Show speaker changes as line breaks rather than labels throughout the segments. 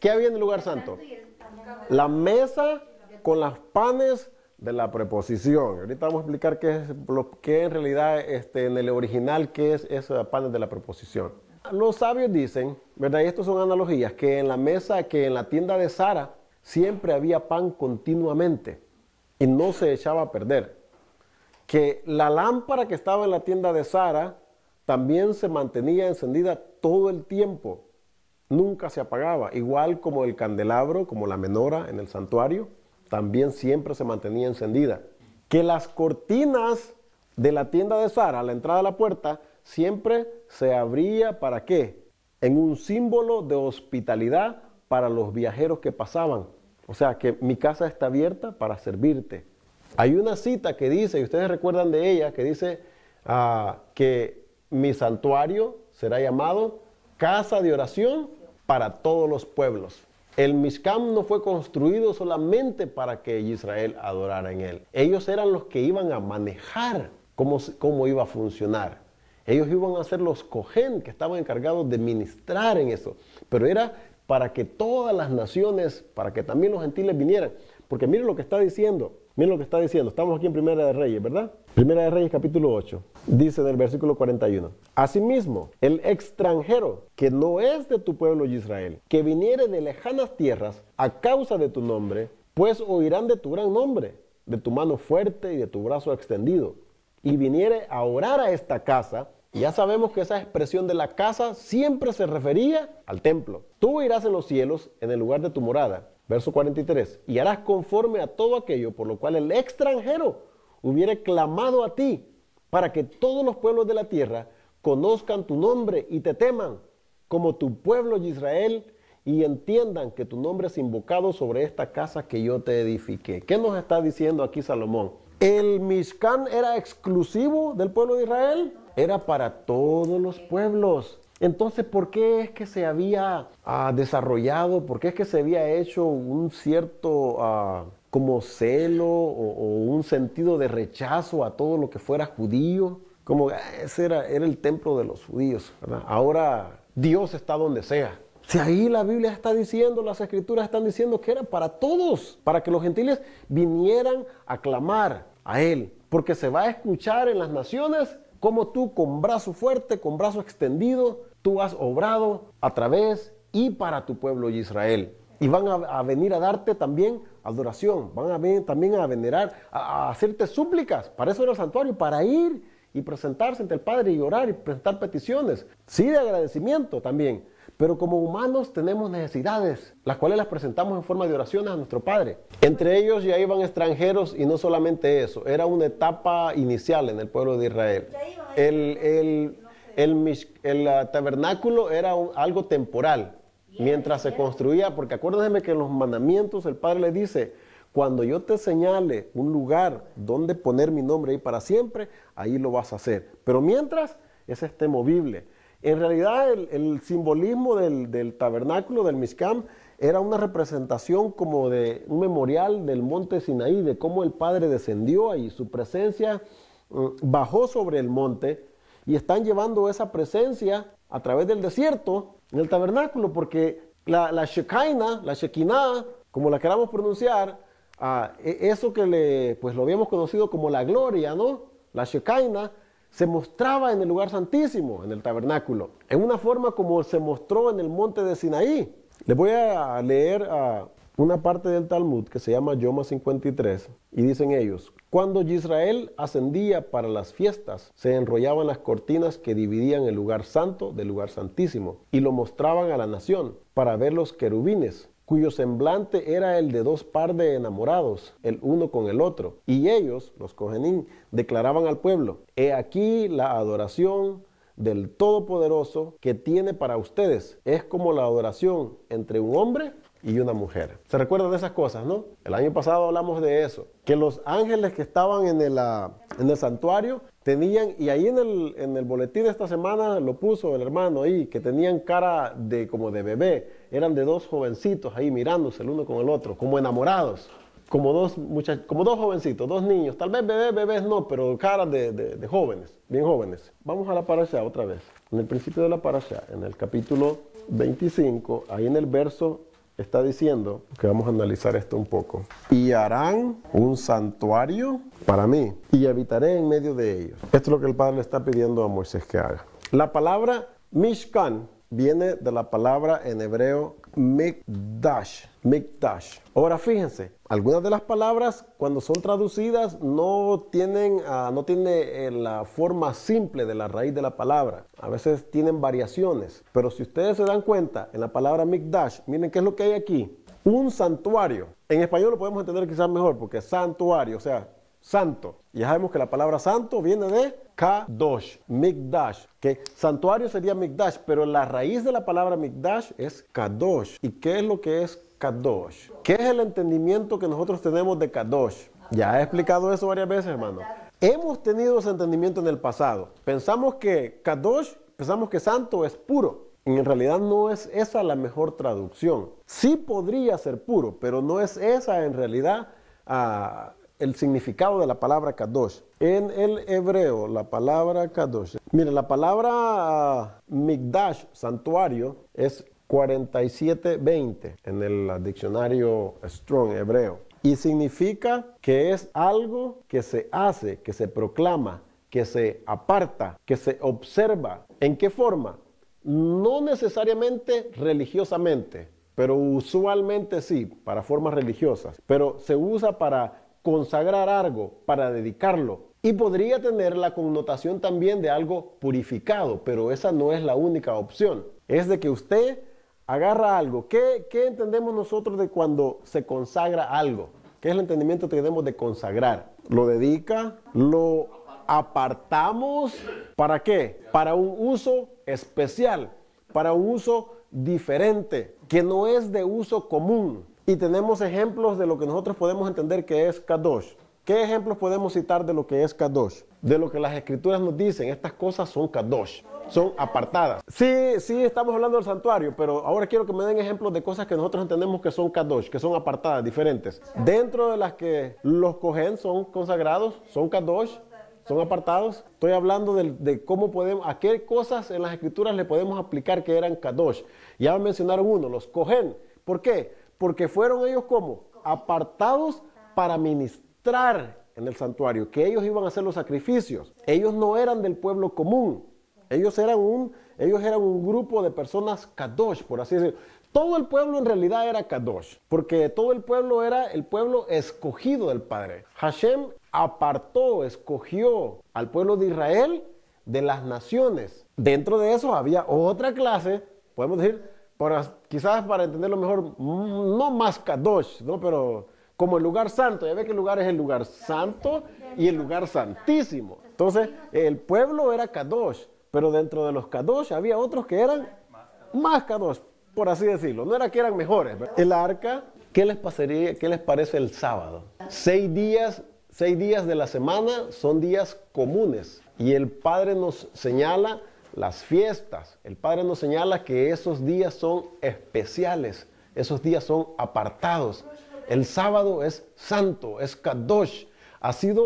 ¿Qué había en el lugar santo? La mesa con los panes de la preposición. Ahorita vamos a explicar qué en realidad en el original, qué es esos panes de la preposición. Los sabios dicen, ¿verdad? Y estos son analogías, que en la mesa, que en la tienda de Sara, siempre había pan continuamente y no se echaba a perder. Que la lámpara que estaba en la tienda de Sara también se mantenía encendida todo el tiempo. Nunca se apagaba, igual como el candelabro, como la menora en el santuario, también siempre se mantenía encendida. Que las cortinas de la tienda de Sara, a la entrada de la puerta, siempre se abría, ¿para qué? En un símbolo de hospitalidad para los viajeros que pasaban. O sea, que mi casa está abierta para servirte. Hay una cita que dice, y ustedes recuerdan de ella, que dice que mi santuario será llamado casa de oración para todos los pueblos. El Mishkan no fue construido solamente para que Israel adorara en él. Ellos eran los que iban a manejar cómo iba a funcionar. Ellos iban a ser los Cohen que estaban encargados de ministrar en eso. Pero era para que todas las naciones, para que también los gentiles vinieran. Porque miren lo que está diciendo. Miren lo que está diciendo. Estamos aquí en Primera de Reyes, ¿verdad? Primera de Reyes, capítulo 8. Dice en el versículo 41. Asimismo, el extranjero que no es de tu pueblo Israel, que viniere de lejanas tierras a causa de tu nombre, pues oirán de tu gran nombre, de tu mano fuerte y de tu brazo extendido, y viniere a orar a esta casa. Ya sabemos que esa expresión de la casa siempre se refería al templo. Tú irás en los cielos, en el lugar de tu morada. Verso 43, y harás conforme a todo aquello por lo cual el extranjero hubiere clamado a ti, para que todos los pueblos de la tierra conozcan tu nombre y te teman, como tu pueblo Israel, y entiendan que tu nombre es invocado sobre esta casa que yo te edifiqué. ¿Qué nos está diciendo aquí Salomón? ¿El Mishkan era exclusivo del pueblo de Israel? Era para todos los pueblos. Entonces, ¿por qué es que se había desarrollado? ¿Por qué es que se había hecho un cierto como celo o un sentido de rechazo a todo lo que fuera judío? Como ese era el templo de los judíos, ¿verdad? Ahora Dios está donde sea. Si ahí la Biblia está diciendo, las escrituras están diciendo que era para todos, para que los gentiles vinieran a clamar a Él. Porque se va a escuchar en las naciones como tú con brazo fuerte, con brazo extendido, tú has obrado a través y para tu pueblo Israel. Y van a venir a darte también adoración, van a venir también a venerar, a hacerte súplicas. Para eso era el santuario, para ir y presentarse ante el Padre y orar y presentar peticiones. Sí, de agradecimiento también. Pero como humanos tenemos necesidades, las cuales las presentamos en forma de oraciones a nuestro Padre. Entre ellos ya iban extranjeros y no solamente eso, era una etapa inicial en el pueblo de Israel. El tabernáculo era algo temporal, mientras se construía, porque acuérdense que en los mandamientos el Padre le dice, cuando yo te señale un lugar donde poner mi nombre ahí para siempre, ahí lo vas a hacer. Pero mientras, es movible. En realidad el simbolismo del tabernáculo, del Mishkan, era una representación como de un memorial del monte Sinaí, de cómo el Padre descendió ahí, su presencia bajó sobre el monte y están llevando esa presencia a través del desierto en el tabernáculo, porque la Shekinah, como la queramos pronunciar, eso que pues lo habíamos conocido como la gloria, ¿no? La Shekinah, se mostraba en el lugar santísimo, en el tabernáculo, en una forma como se mostró en el monte de Sinaí. Les voy a leer una parte del Talmud que se llama Yoma 53, y dicen ellos, cuando Israel ascendía para las fiestas, se enrollaban las cortinas que dividían el lugar santo del lugar santísimo, y lo mostraban a la nación, para ver los querubines, cuyo semblante era el de dos par de enamorados, el uno con el otro. Y ellos, los Cohenim, declaraban al pueblo, he aquí la adoración del Todopoderoso que tiene para ustedes. Es como la adoración entre un hombre y una mujer. ¿Se recuerdan de esas cosas, no? El año pasado hablamos de eso. Que los ángeles que estaban en el santuario tenían, y ahí en el boletín de esta semana lo puso el hermano ahí, que tenían cara como de bebé. Eran de dos jovencitos ahí mirándose el uno con el otro, como enamorados. Como dos jovencitos, dos niños. Tal vez bebés no, pero caras de jóvenes, bien jóvenes. Vamos a la parashá otra vez. En el principio de la parashá, en el capítulo 25, ahí en el verso está diciendo, que vamos a analizar esto un poco, y harán un santuario para mí, y habitaré en medio de ellos. Esto es lo que el Padre le está pidiendo a Moisés que haga. La palabra Mishkan viene de la palabra en hebreo Mikdash. Mikdash. Ahora fíjense, algunas de las palabras cuando son traducidas no tienen la forma simple de la raíz de la palabra. A veces tienen variaciones. Pero si ustedes se dan cuenta, en la palabra Mikdash, miren qué es lo que hay aquí. Un santuario. En español lo podemos entender quizás mejor porque santuario, o sea, santo. Y ya sabemos que la palabra santo viene de Kadosh, Mikdash. Que santuario sería Mikdash, pero la raíz de la palabra Mikdash es Kadosh. ¿Y qué es lo que es Kadosh? ¿Qué es el entendimiento que nosotros tenemos de Kadosh? Ya he explicado eso varias veces, hermano. Hemos tenido ese entendimiento en el pasado. Pensamos que Kadosh, pensamos que santo es puro. En realidad no es esa la mejor traducción. Sí podría ser puro, pero no es esa en realidad el significado de la palabra Kadosh. En el hebreo, la palabra Kadosh. Mire, la palabra Mikdash, santuario, es 4720 en el diccionario Strong hebreo. Y significa que es algo que se hace, que se proclama, que se aparta, que se observa. ¿En qué forma? No necesariamente religiosamente, pero usualmente sí, para formas religiosas. Pero se usa para consagrar algo, para dedicarlo. Y podría tener la connotación también de algo purificado, pero esa no es la única opción. Es de que usted agarra algo. ¿Qué entendemos nosotros de cuando se consagra algo? ¿Qué es el entendimiento que tenemos de consagrar? Lo dedica, lo apartamos. ¿Para qué? Para un uso especial, para un uso diferente, que no es de uso común. Y tenemos ejemplos de lo que nosotros podemos entender que es Kadosh. ¿Qué ejemplos podemos citar de lo que es Kadosh? De lo que las escrituras nos dicen, estas cosas son Kadosh, son apartadas. Sí, estamos hablando del santuario, pero ahora quiero que me den ejemplos de cosas que nosotros entendemos que son Kadosh, que son apartadas, diferentes. Dentro de las que los Kohen son consagrados, son Kadosh, son apartados. Estoy hablando de cómo podemos, a qué cosas en las escrituras le podemos aplicar que eran Kadosh. Ya mencionaron uno, los Kohen. ¿Por qué? Porque fueron ellos como apartados para ministrar en el santuario, que ellos iban a hacer los sacrificios. Ellos no eran del pueblo común. Ellos eran un grupo de personas Kadosh, por así decirlo. Todo el pueblo en realidad era Kadosh, porque todo el pueblo era el pueblo escogido del Padre. Hashem apartó, escogió al pueblo de Israel de las naciones. Dentro de eso había otra clase, podemos decir, quizás para entenderlo mejor, no más Kadosh, ¿no? Pero como el lugar santo. Ya ve que el lugar es el lugar santo y el lugar santísimo. Entonces, el pueblo era Kadosh, pero dentro de los Kadosh había otros que eran más Kadosh, por así decirlo. No era que eran mejores. El arca, ¿qué les parece el sábado? 6 días de la semana son días comunes. Y el Padre nos señala las fiestas. El Padre nos señala que esos días son especiales. Esos días son apartados. El sábado es santo, es Kadosh.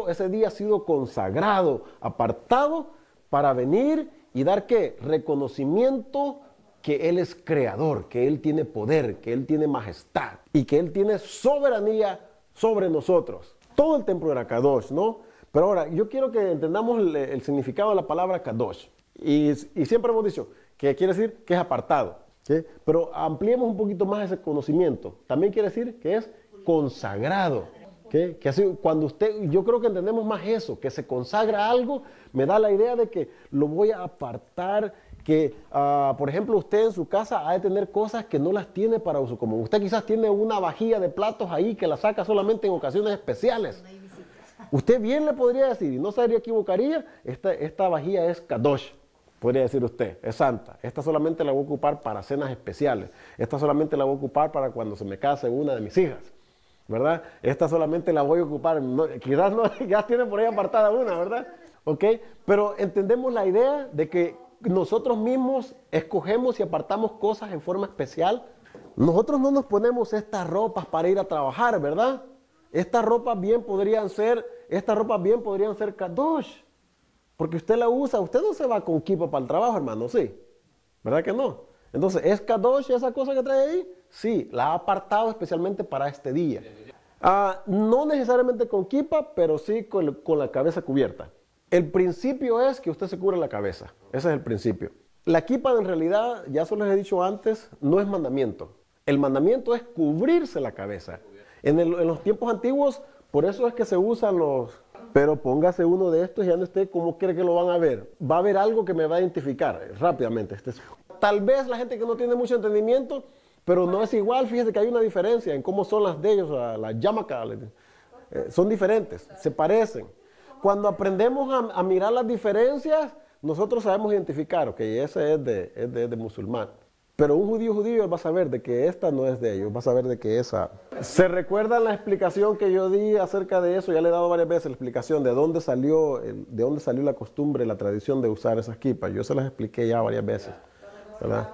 Ese día ha sido consagrado, apartado para venir y dar ¿qué? Reconocimiento que Él es creador, que Él tiene poder, que Él tiene majestad y que Él tiene soberanía sobre nosotros. Todo el templo era Kadosh, ¿no? Pero ahora, yo quiero que entendamos el significado de la palabra Kadosh. Y siempre hemos dicho que quiere decir que es apartado, ¿sí? Pero ampliemos un poquito más ese conocimiento. También quiere decir que es consagrado, ¿sí? Que así, yo creo que entendemos más eso, que se consagra algo, me da la idea de que lo voy a apartar, que, por ejemplo, usted en su casa ha de tener cosas que no las tiene para uso común. Usted quizás tiene una vajilla de platos ahí que la saca solamente en ocasiones especiales. Usted bien le podría decir, y no se equivocaría, esta vajilla es Kadosh. Podría decir usted, es santa. Esta solamente la voy a ocupar para cenas especiales. Esta solamente la voy a ocupar para cuando se me case una de mis hijas, ¿verdad? Esta solamente la voy a ocupar, quizás no, ya tiene por ahí apartada una, ¿verdad? ¿Ok? Pero entendemos la idea de que nosotros mismos escogemos y apartamos cosas en forma especial. Nosotros no nos ponemos estas ropas para ir a trabajar, ¿verdad? Estas ropas bien podrían ser Kadosh. Porque usted la usa, usted no se va con kippah para el trabajo, hermano, ¿sí? ¿Verdad que no? Entonces, ¿es Kadosh esa cosa que trae ahí? Sí, la ha apartado especialmente para este día. No necesariamente con kippah, pero sí con la cabeza cubierta. El principio es que usted se cubre la cabeza. Ese es el principio. La kippah en realidad, ya se los he dicho antes, no es mandamiento. El mandamiento es cubrirse la cabeza. En los tiempos antiguos, por eso es que se usan los... Pero póngase uno de estos y ande usted cómo cree que lo van a ver. Va a haber algo que me va a identificar rápidamente. Tal vez la gente que no tiene mucho entendimiento, pero no es igual. Fíjese que hay una diferencia en cómo son las de ellos, las yarmulkes. Son diferentes, se parecen. Cuando aprendemos a mirar las diferencias, nosotros sabemos identificar, ok, ese es de musulmán. Pero un judío él va a saber de que esta no es de ellos, va a saber de que esa... ¿Se recuerdan la explicación que yo di acerca de eso? Ya le he dado varias veces la explicación de dónde salió la costumbre, la tradición de usar esas kippahs. Yo se las expliqué ya varias veces, ¿verdad?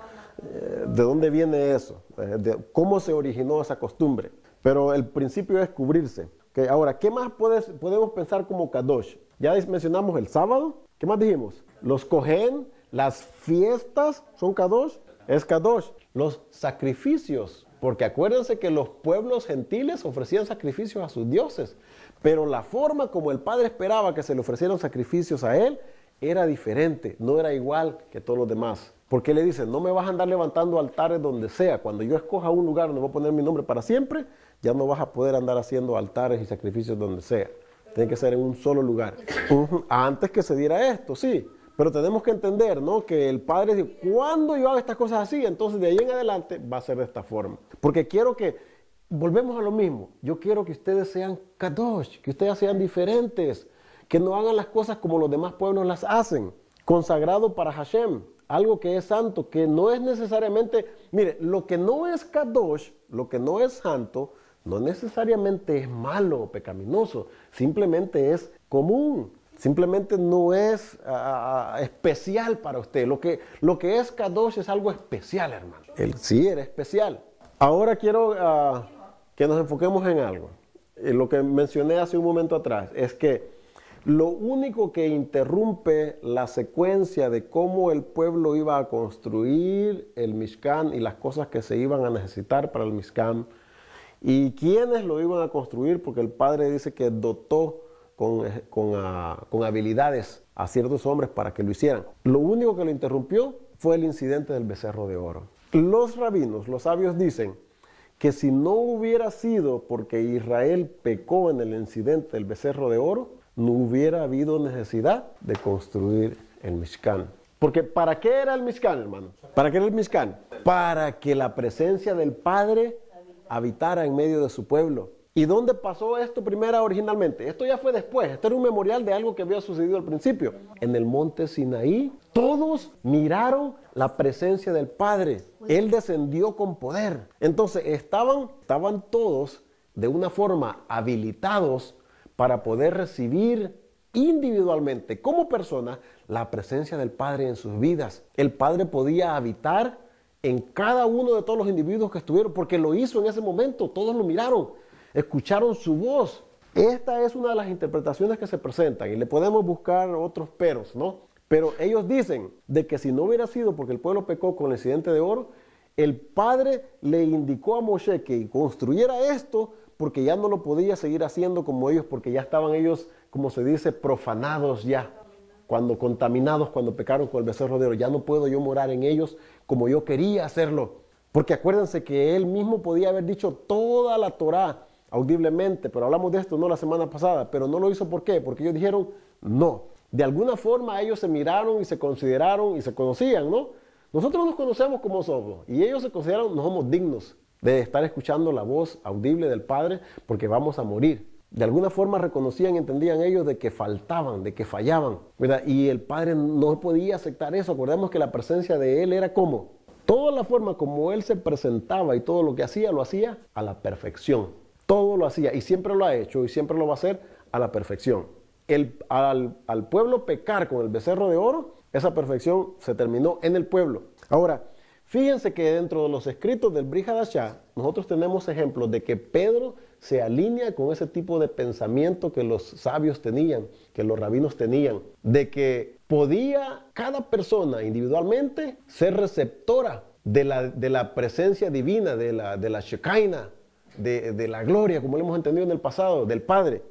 ¿De dónde viene eso? De cómo se originó esa costumbre. Pero el principio es cubrirse. Okay, ahora, ¿qué más podemos pensar como kadosh? Ya mencionamos el sábado. ¿Qué más dijimos? Los kohen, las fiestas son kadosh. Es kadosh. Los sacrificios. Porque acuérdense que los pueblos gentiles ofrecían sacrificios a sus dioses. Pero la forma como el Padre esperaba que se le ofrecieran sacrificios a él era diferente. No era igual que todos los demás. Porque le dice, no me vas a andar levantando altares donde sea. Cuando yo escoja un lugar donde voy a poner mi nombre para siempre, ya no vas a poder andar haciendo altares y sacrificios donde sea. Tiene que ser en un solo lugar. Antes que se diera esto, sí. Pero tenemos que entender, ¿no? Que el Padre dice, cuando yo haga estas cosas así, entonces de ahí en adelante va a ser de esta forma. Porque quiero que, volvemos a lo mismo, yo quiero que ustedes sean kadosh, que ustedes sean diferentes, que no hagan las cosas como los demás pueblos las hacen. Consagrado para Hashem, algo que es santo, que no es necesariamente, mire, lo que no es kadosh, lo que no es santo, no necesariamente es malo o pecaminoso, simplemente es común, simplemente no es especial para usted. Lo que es kadosh es algo especial, hermano. Sí, era especial. Ahora quiero que nos enfoquemos en algo. Lo que mencioné hace un momento atrás es que lo único que interrumpe la secuencia de cómo el pueblo iba a construir el Mishkan y las cosas que se iban a necesitar para el Mishkan y quiénes lo iban a construir, porque el Padre dice que dotó con habilidades a ciertos hombres para que lo hicieran. Lo único que lo interrumpió fue el incidente del becerro de oro. Los rabinos, los sabios dicen que si no hubiera sido porque Israel pecó en el incidente del becerro de oro, no hubiera habido necesidad de construir el Mishkan. Porque ¿para qué era el Mishkan, hermano? ¿Para qué era el Mishkan? Para que la presencia del Padre habitara en medio de su pueblo. ¿Y dónde pasó esto primero originalmente? Esto ya fue después. Esto era un memorial de algo que había sucedido al principio. En el monte Sinaí, todos miraron la presencia del Padre. Él descendió con poder. Entonces estaban todos de una forma habilitados para poder recibir individualmente, como persona, la presencia del Padre en sus vidas. El Padre podía habitar en cada uno de todos los individuos que estuvieron, porque lo hizo en ese momento, todos lo miraron, escucharon su voz. Esta es una de las interpretaciones que se presentan, y le podemos buscar otros peros, ¿no? Pero ellos dicen de que si no hubiera sido porque el pueblo pecó con el incidente de oro, el Padre le indicó a Moshe que construyera esto, porque ya no lo podía seguir haciendo como ellos, porque ya estaban ellos, como se dice, profanados ya, contaminados cuando pecaron con el becerro de oro. Ya no puedo yo morar en ellos como yo quería hacerlo, porque acuérdense que él mismo podía haber dicho toda la Torá audiblemente, pero hablamos de esto no la semana pasada, pero no lo hizo. ¿Por qué? Porque ellos dijeron no. De alguna forma ellos se miraron y se consideraron y se conocían, ¿no? Nosotros nos conocemos como somos y ellos se consideraron no somos dignos de estar escuchando la voz audible del Padre porque vamos a morir. De alguna forma reconocían y entendían ellos de que faltaban, de que fallaban, ¿verdad? Y el Padre no podía aceptar eso. Acordemos que la presencia de Él era como toda la forma como Él se presentaba y todo lo que hacía, lo hacía a la perfección. Todo lo hacía y siempre lo ha hecho y siempre lo va a hacer a la perfección. Al pueblo pecar con el becerro de oro, esa perfección se terminó en el pueblo. Ahora, fíjense que dentro de los escritos del Brit Hadashah, nosotros tenemos ejemplos de que Pedro se alinea con ese tipo de pensamiento que los sabios tenían, que los rabinos tenían, de que podía cada persona individualmente ser receptora de la presencia divina, de la Shekinah, de la gloria, como lo hemos entendido en el pasado, del Padre.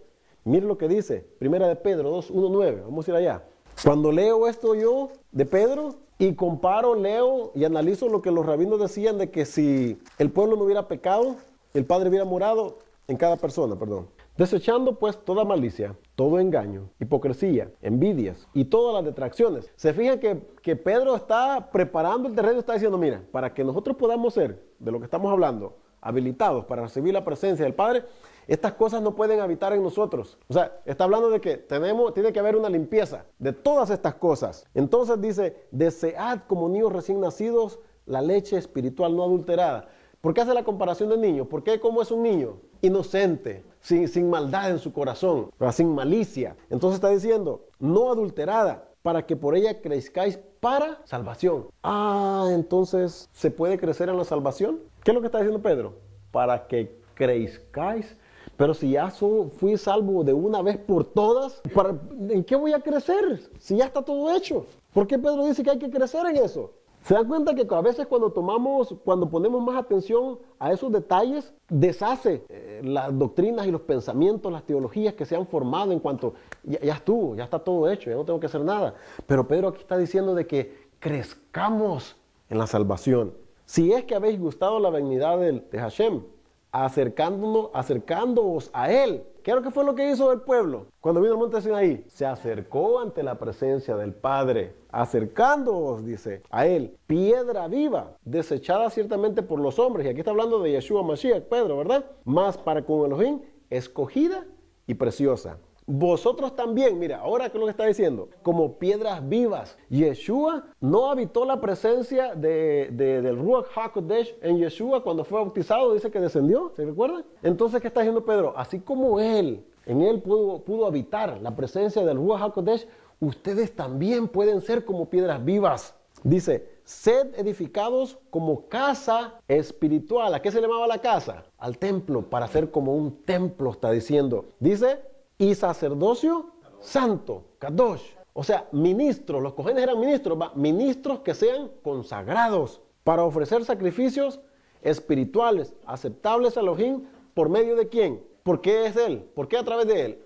Mire lo que dice, 1 de Pedro 2, 1, 9. Vamos a ir allá. Cuando leo esto yo de Pedro y comparo, leo y analizo lo que los rabinos decían de que si el pueblo no hubiera pecado, el Padre hubiera morado en cada persona, Desechando pues toda malicia, todo engaño, hipocresía, envidias y todas las detracciones. Se fijan que Pedro está preparando el terreno, está diciendo, mira, para que nosotros podamos ser, de lo que estamos hablando, habilitados para recibir la presencia del Padre, estas cosas no pueden habitar en nosotros. O sea, está hablando de que tiene que haber una limpieza de todas estas cosas. Entonces dice, desead como niños recién nacidos la leche espiritual no adulterada. ¿Por qué hace la comparación del niño? Porque como es un niño inocente, sin maldad en su corazón, sin malicia. Entonces está diciendo, no adulterada, para que por ella crezcáis para salvación. Entonces, ¿se puede crecer en la salvación? ¿Qué es lo que está diciendo Pedro? Para que crezcáis. Pero si ya fui salvo de una vez por todas, ¿en qué voy a crecer? Si ya está todo hecho. ¿Por qué Pedro dice que hay que crecer en eso? ¿Se dan cuenta que a veces cuando ponemos más atención a esos detalles, deshace las doctrinas y los pensamientos, las teologías que se han formado en cuanto, ya estuvo, ya está todo hecho, ya no tengo que hacer nada? Pero Pedro aquí está diciendo de que crezcamos en la salvación. Si es que habéis gustado la benignidad de Hashem, acercándoos a Él. ¿Qué es lo que fue lo que hizo el pueblo? Cuando vino al monte de Sinaí, se acercó ante la presencia del Padre, acercándoos, dice, a Él, piedra viva, desechada ciertamente por los hombres. Y aquí está hablando de Yeshua Mashiach, Pedro, ¿verdad? Más para con Elohim, escogida y preciosa. Vosotros también, mira, ahora qué es lo que está diciendo, como piedras vivas. Yeshua no habitó la presencia del Ruach HaKodesh en Yeshua cuando fue bautizado, dice que descendió, ¿se recuerdan? Entonces, ¿qué está diciendo Pedro? Así como en él pudo habitar la presencia del Ruach HaKodesh, ustedes también pueden ser como piedras vivas. Dice, sed edificados como casa espiritual. ¿A qué se llamaba la casa? Al templo, para ser como un templo, está diciendo. Dice, y sacerdocio santo, kadosh. O sea, ministros, los cojenes eran ministros que sean consagrados para ofrecer sacrificios espirituales, aceptables a Elohim, ¿por medio de quién? ¿Por qué es Él? ¿Por qué a través de Él?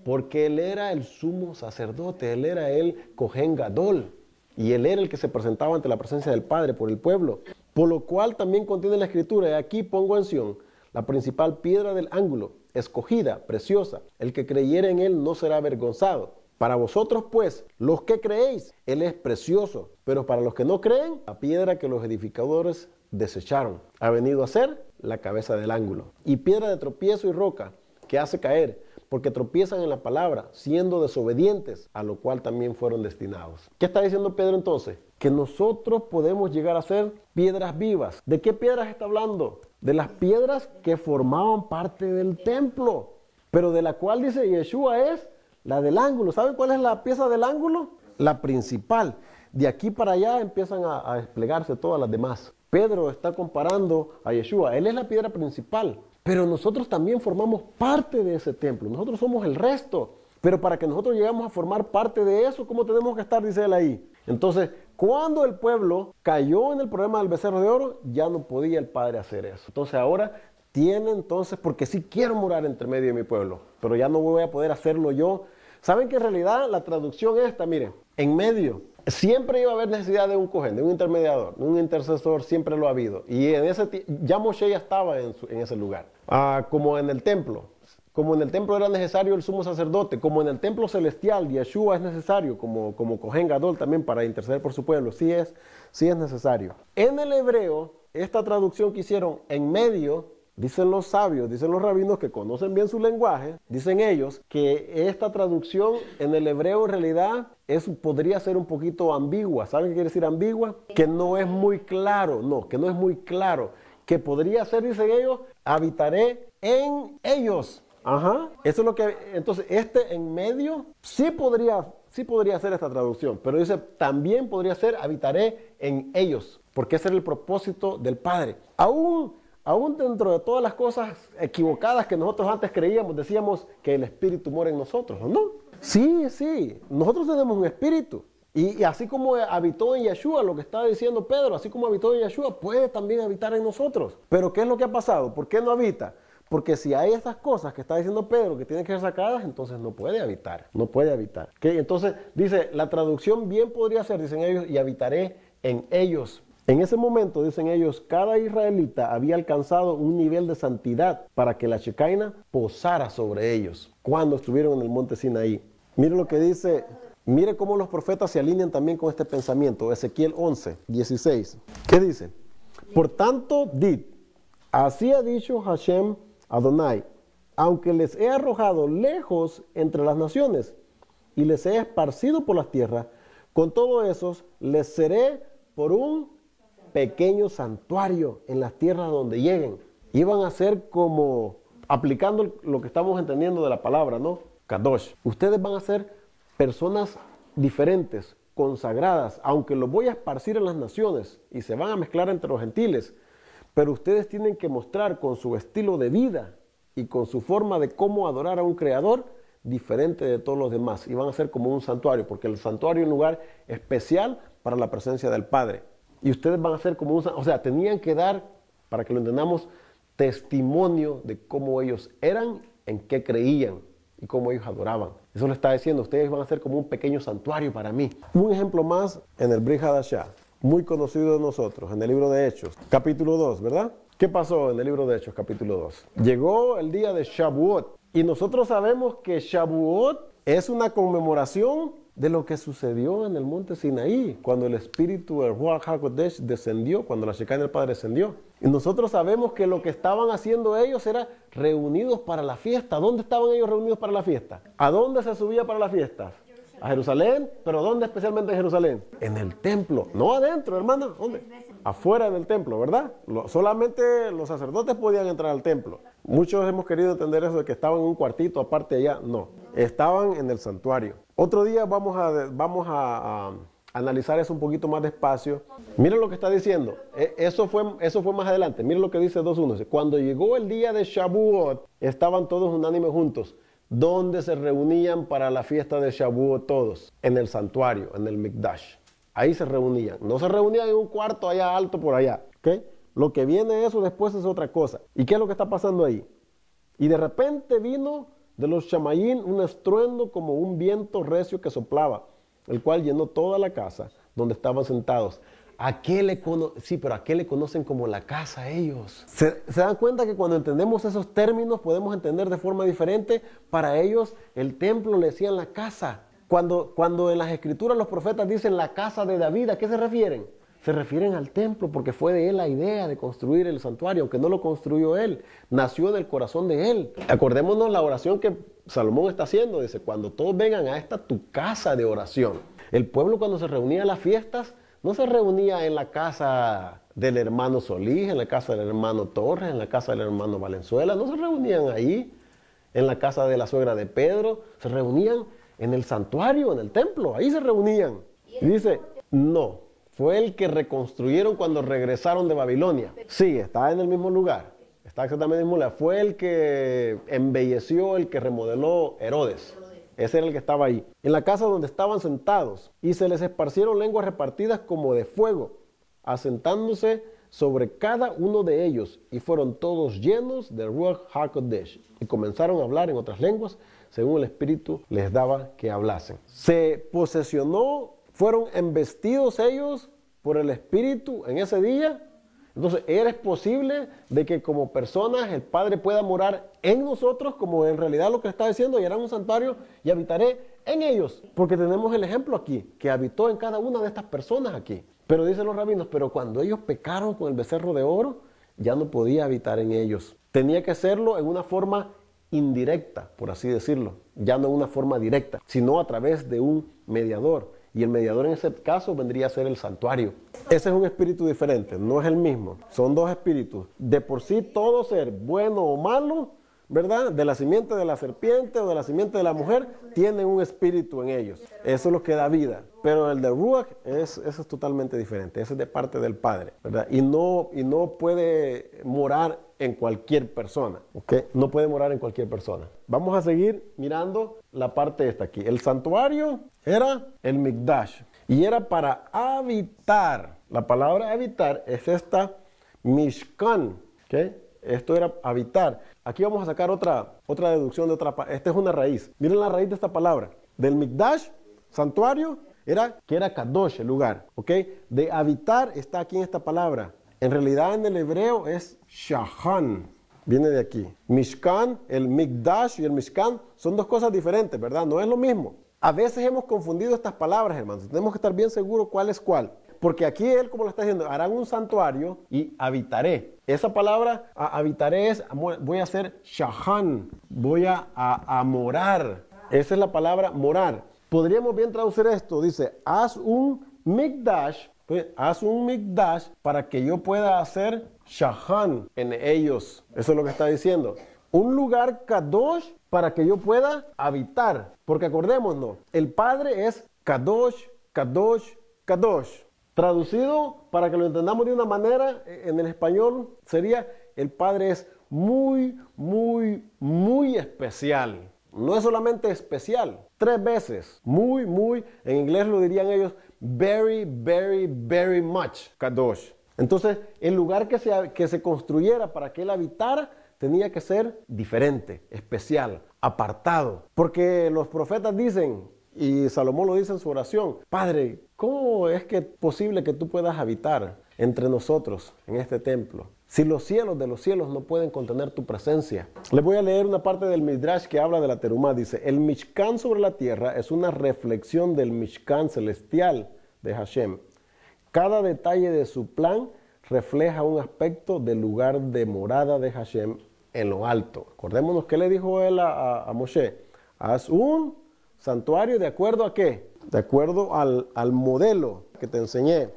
Porque Él era el sumo sacerdote, Él era el cojen gadol, y Él era el que se presentaba ante la presencia del Padre por el pueblo. Por lo cual también contiene la Escritura, y aquí pongo en Sión la principal piedra del ángulo, escogida, preciosa. El que creyere en Él no será avergonzado. Para vosotros, pues, los que creéis, Él es precioso. Pero para los que no creen, la piedra que los edificadores desecharon ha venido a ser la cabeza del ángulo. Y piedra de tropiezo y roca que hace caer, porque tropiezan en la palabra, siendo desobedientes, a lo cual también fueron destinados. ¿Qué está diciendo Pedro entonces? Que nosotros podemos llegar a ser piedras vivas. ¿De qué piedras está hablando? De las piedras que formaban parte del templo, pero de la cual dice Yeshua es la del ángulo. ¿Saben cuál es la pieza del ángulo? La principal. De aquí para allá empiezan a desplegarse todas las demás. Pedro está comparando a Yeshua. Él es la piedra principal, pero nosotros también formamos parte de ese templo. Nosotros somos el resto. Pero para que nosotros lleguemos a formar parte de eso, ¿cómo tenemos que estar? Dice él ahí. Entonces, cuando el pueblo cayó en el problema del becerro de oro, ya no podía el Padre hacer eso. Entonces ahora porque sí quiero morar entre medio de mi pueblo, pero ya no voy a poder hacerlo yo. ¿Saben que en realidad la traducción esta, miren, en medio, siempre iba a haber necesidad de un cohen, de un intermediador, de un intercesor, siempre lo ha habido. Y ya Moshe ya estaba en ese lugar, como en el templo. Como en el templo era necesario el sumo sacerdote, como en el templo celestial, Yeshua es necesario, como cohen gadol también para interceder por su pueblo, sí es necesario. En el hebreo, esta traducción que hicieron en medio, dicen los sabios, dicen los rabinos que conocen bien su lenguaje, dicen ellos que esta traducción en el hebreo en realidad podría ser un poquito ambigua. ¿Saben qué quiere decir ambigua? Que no es muy claro, que podría ser, dicen ellos, habitaré en ellos. Ajá, eso es lo que, entonces en medio sí podría ser esta traducción, pero dice también podría ser habitaré en ellos, porque ese era el propósito del Padre. Aún dentro de todas las cosas equivocadas que nosotros antes creíamos, decíamos que el Espíritu mora en nosotros, ¿no? Sí, nosotros tenemos un espíritu, Y así como habitó en Yeshua, lo que estaba diciendo Pedro, así como habitó en Yeshua, puede también habitar en nosotros. Pero ¿qué es lo que ha pasado? ¿Por qué no habita? Porque si hay estas cosas que está diciendo Pedro que tienen que ser sacadas, entonces no puede habitar, no puede habitar. ¿Okay? Entonces dice, la traducción bien podría ser, dicen ellos, y habitaré en ellos. En ese momento, dicen ellos, cada israelita había alcanzado un nivel de santidad para que la Shekinah posara sobre ellos cuando estuvieron en el monte Sinaí. Mire lo que dice, mire cómo los profetas se alinean también con este pensamiento. Ezequiel 11, 16. ¿Qué dice? Por tanto, did, así ha dicho Hashem Adonai, aunque les he arrojado lejos entre las naciones y les he esparcido por las tierras, con todo eso les seré por un pequeño santuario en las tierras donde lleguen. Iban a ser como, aplicando lo que estamos entendiendo de la palabra, ¿no? Kadosh. Ustedes van a ser personas diferentes, consagradas, aunque los voy a esparcir en las naciones y se van a mezclar entre los gentiles. Pero ustedes tienen que mostrar con su estilo de vida y con su forma de cómo adorar a un creador diferente de todos los demás. Y van a ser como un santuario, porque el santuario es un lugar especial para la presencia del Padre. Y ustedes van a ser como un santuario. O sea, tenían que dar, para que lo entendamos, testimonio de cómo ellos eran, en qué creían y cómo ellos adoraban. Eso le está diciendo, ustedes van a ser como un pequeño santuario para mí. Un ejemplo más en el Brit Hadashah, muy conocido de nosotros, en el libro de Hechos, capítulo 2, ¿verdad? ¿Qué pasó en el libro de Hechos, capítulo 2? Llegó el día de Shavuot, y nosotros sabemos que Shavuot es una conmemoración de lo que sucedió en el monte Sinaí, cuando el espíritu del Ruach HaKodesh descendió, cuando la Shekinah del Padre descendió. Y nosotros sabemos que lo que estaban haciendo ellos era reunidos para la fiesta. ¿Dónde estaban ellos reunidos para la fiesta? ¿A dónde se subía para la fiesta? A Jerusalén, pero ¿dónde especialmente en Jerusalén? En el templo, no adentro, hermana, ¿dónde? Afuera del templo, ¿verdad? Solamente los sacerdotes podían entrar al templo. Muchos hemos querido entender eso de que estaban en un cuartito aparte allá. No, estaban en el santuario. Otro día vamos a analizar eso un poquito más despacio. Miren lo que está diciendo. Eso fue más adelante. Miren lo que dice 2.1. Cuando llegó el día de Shavuot, estaban todos unánimes juntos. ¿Dónde se reunían para la fiesta de Shavuot todos? En el santuario, en el Mikdash. Ahí se reunían. No se reunían en un cuarto allá alto por allá. ¿Okay? Lo que viene eso después es otra cosa. ¿Y qué es lo que está pasando ahí? Y de repente vino de los Shamayín un estruendo como un viento recio que soplaba, el cual llenó toda la casa donde estaban sentados. ¿A qué le conocen como la casa ellos? ¿Se dan cuenta que cuando entendemos esos términos podemos entender de forma diferente? Para ellos el templo le decían la casa. Cuando en las escrituras los profetas dicen la casa de David, ¿a qué se refieren? Se refieren al templo porque fue de él la idea de construir el santuario, aunque no lo construyó él, nació del corazón de él. Acordémonos la oración que Salomón está haciendo, dice, cuando todos vengan a esta tu casa de oración. El pueblo cuando se reunía a las fiestas, no se reunía en la casa del hermano Solís, en la casa del hermano Torres, en la casa del hermano Valenzuela, no se reunían ahí, en la casa de la suegra de Pedro, se reunían en el santuario, en el templo, ahí se reunían. Y dice, no. Fue el que reconstruyeron cuando regresaron de Babilonia. Sí, está en el mismo lugar. Está exactamente en el mismo lugar. Fue el que embelleció, el que remodeló Herodes. Ese era el que estaba ahí. En la casa donde estaban sentados. Y se les esparcieron lenguas repartidas como de fuego, asentándose sobre cada uno de ellos. Y fueron todos llenos de Ruach HaKodesh. Y comenzaron a hablar en otras lenguas, según el Espíritu les daba que hablasen. Se posesionó. Fueron embestidos ellos por el Espíritu en ese día. Entonces, ¿es posible de que como personas el Padre pueda morar en nosotros, como en realidad lo que está diciendo, y harán un santuario y habitaré en ellos? Porque tenemos el ejemplo aquí, que habitó en cada una de estas personas aquí. Pero dicen los rabinos, pero cuando ellos pecaron con el becerro de oro, ya no podía habitar en ellos. Tenía que hacerlo en una forma indirecta, por así decirlo. Ya no en una forma directa, sino a través de un mediador. Y el mediador en ese caso vendría a ser el santuario. Ese es un espíritu diferente, no es el mismo. Son dos espíritus. De por sí todo ser, bueno o malo, ¿verdad? De la simiente de la serpiente o de la simiente de la mujer, tienen un espíritu en ellos. Eso es lo que da vida. Pero el de Ruach, eso es totalmente diferente. Ese es de parte del Padre, ¿verdad? Y no puede morar en cualquier persona, ¿ok? No puede morar en cualquier persona. Vamos a seguir mirando la parte esta aquí. El santuario era el Mikdash. y era para habitar. La palabra habitar es esta Mishkan, ¿ok? Esto era habitar. Aquí vamos a sacar otra deducción de otra. Esta es una raíz. Miren la raíz de esta palabra. Del Mikdash, santuario, que era Kadosh, el lugar, ¿ok? De habitar está aquí en esta palabra. En realidad en el hebreo es Shahan. Viene de aquí. Mishkan, el Mikdash y el Mishkan son dos cosas diferentes, ¿verdad? No es lo mismo. A veces hemos confundido estas palabras, hermanos. Tenemos que estar bien seguros cuál es cuál. Porque aquí él, como lo está diciendo, harán un santuario y habitaré. Esa palabra, habitaré, es, voy a hacer shahan, voy a morar. Esa es la palabra morar. Podríamos bien traducir esto. Dice, haz un mikdash, para que yo pueda hacer shahan en ellos. Eso es lo que está diciendo. Un lugar kadosh para que yo pueda habitar. Porque acordémonos, el Padre es kadosh, kadosh, kadosh. Traducido, para que lo entendamos de una manera, en el español sería, el Padre es muy, muy, muy especial. No es solamente especial, 3 veces. Muy, muy, en inglés lo dirían ellos, very, very, very much, Kadosh. Entonces, el lugar que se construyera para que él habitara, tenía que ser diferente, especial, apartado. Porque los profetas dicen, y Salomón lo dice en su oración, Padre, ¿cómo es que es posible que tú puedas habitar entre nosotros en este templo? Si los cielos de los cielos no pueden contener tu presencia. Les voy a leer una parte del Midrash que habla de la Terumá. Dice, el Mishkan sobre la tierra es una reflexión del Mishkan celestial de Hashem. Cada detalle de su plan refleja un aspecto del lugar de morada de Hashem en lo alto. Acordémonos que le dijo él a Moshe, haz un santuario de acuerdo a qué? De acuerdo al modelo que te enseñé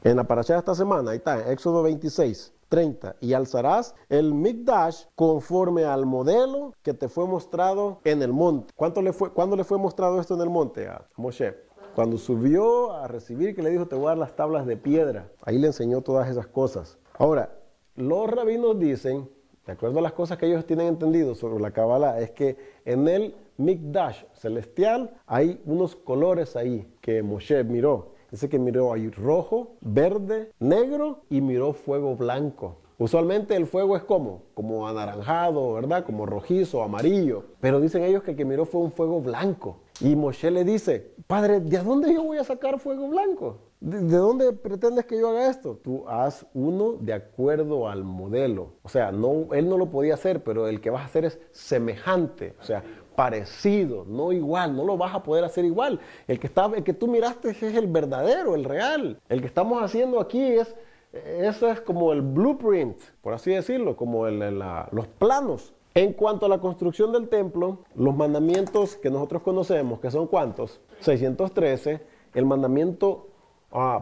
en la parashá de esta semana. Ahí está, en Éxodo 26, 30. Y alzarás el Mikdash conforme al modelo que te fue mostrado en el monte. ¿Cuándo le fue mostrado esto en el monte a Moshe? Cuando subió a recibir, que le dijo, te voy a dar las tablas de piedra. Ahí le enseñó todas esas cosas. Ahora, los rabinos dicen, de acuerdo a las cosas que ellos tienen entendido sobre la Kabbalah, es que en el Mikdash celestial hay unos colores ahí que Moshe miró. Dice que miró ahí rojo, verde, negro y miró fuego blanco. Usualmente el fuego es como anaranjado, ¿verdad? Como rojizo, amarillo. Pero dicen ellos que el que miró fue un fuego blanco. Y Moshe le dice, Padre, ¿de dónde yo voy a sacar fuego blanco? ¿De dónde pretendes que yo haga esto? Tú haz uno de acuerdo al modelo. O sea, él no lo podía hacer, pero el que vas a hacer es semejante. O sea, parecido, no igual, no lo vas a poder hacer igual. El que tú miraste es el verdadero, el real. El que estamos haciendo aquí eso es como el blueprint, por así decirlo, como los planos. En cuanto a la construcción del templo, los mandamientos que nosotros conocemos, que son ¿cuántos? 613, el mandamiento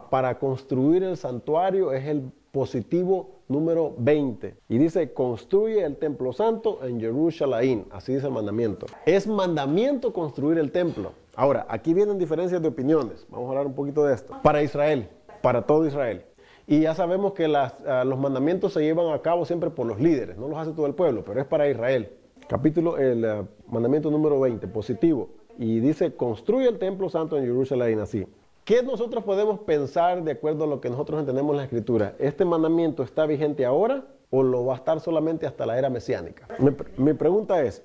para construir el santuario es el positivo número 20. Y dice, construye el templo santo en Jerusalén. Así dice el mandamiento. Es mandamiento construir el templo. Ahora, aquí vienen diferencias de opiniones. Vamos a hablar un poquito de esto. Para Israel, para todo Israel. Y ya sabemos que los mandamientos se llevan a cabo siempre por los líderes. No los hace todo el pueblo, pero es para Israel. El mandamiento número 20, positivo. Y dice, construye el templo santo en Jerusalén, así. ¿Qué nosotros podemos pensar de acuerdo a lo que nosotros entendemos en la Escritura? ¿Este mandamiento está vigente ahora o lo va a estar solamente hasta la era mesiánica? Mi pregunta es,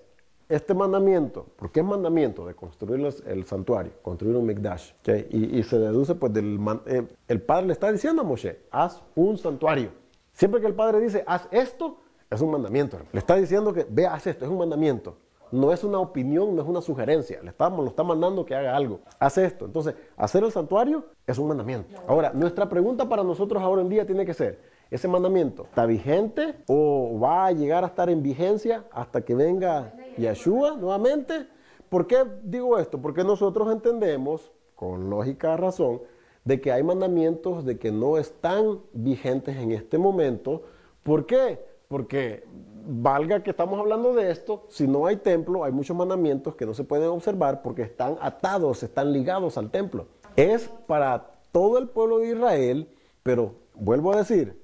este mandamiento, ¿por qué es mandamiento de construir el santuario, construir un Mikdash? ¿Okay? Y se deduce pues el Padre le está diciendo a Moshe, haz un santuario. Siempre que el Padre dice, haz esto, es un mandamiento. Le está diciendo que, ve, haz esto, es un mandamiento. No es una opinión, no es una sugerencia. Lo está mandando que haga algo. Hace esto. Entonces, hacer el santuario es un mandamiento. Ahora, nuestra pregunta para nosotros ahora en día tiene que ser, ¿ese mandamiento está vigente o va a llegar a estar en vigencia hasta que venga Yeshua nuevamente? ¿Por qué digo esto? Porque nosotros entendemos, con lógica razón, de que hay mandamientos de que no están vigentes en este momento. ¿Por qué? Porque valga que estamos hablando de esto, si no hay templo, hay muchos mandamientos que no se pueden observar porque están atados, están ligados al templo. Es para todo el pueblo de Israel, pero vuelvo a decir,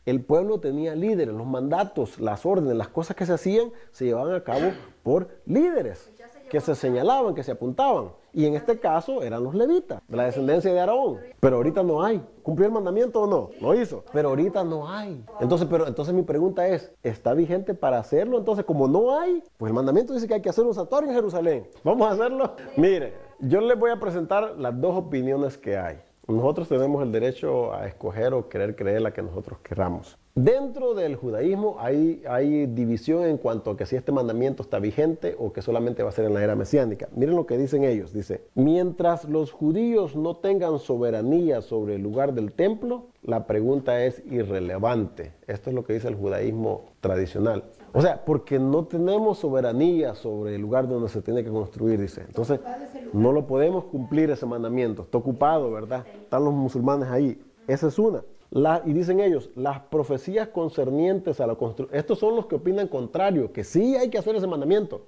el pueblo tenía líderes, los mandatos, las órdenes, las cosas que se hacían se llevaban a cabo por líderes que se señalaban, que se apuntaban. Y en este caso eran los levitas, de la descendencia de Aarón. Pero ahorita no hay. ¿Cumplió el mandamiento o no? Lo hizo. Pero ahorita no hay. Entonces mi pregunta es, ¿está vigente para hacerlo? Entonces, como no hay, pues el mandamiento dice que hay que hacer un santuario en Jerusalén. ¿Vamos a hacerlo? Mire, yo les voy a presentar las dos opiniones que hay. Nosotros tenemos el derecho a escoger o querer creer la que nosotros queramos. Dentro del judaísmo hay división en cuanto a que si este mandamiento está vigente o que solamente va a ser en la era mesiánica. Miren lo que dicen ellos. Dice, mientras los judíos no tengan soberanía sobre el lugar del templo, la pregunta es irrelevante. Esto es lo que dice el judaísmo tradicional. O sea, porque no tenemos soberanía sobre el lugar donde se tiene que construir, dice. Entonces, no lo podemos cumplir ese mandamiento. Está ocupado, ¿verdad? Están los musulmanes ahí. Esa es una. Y dicen ellos, las profecías concernientes a la construcción, estos son los que opinan contrario, que sí hay que hacer ese mandamiento.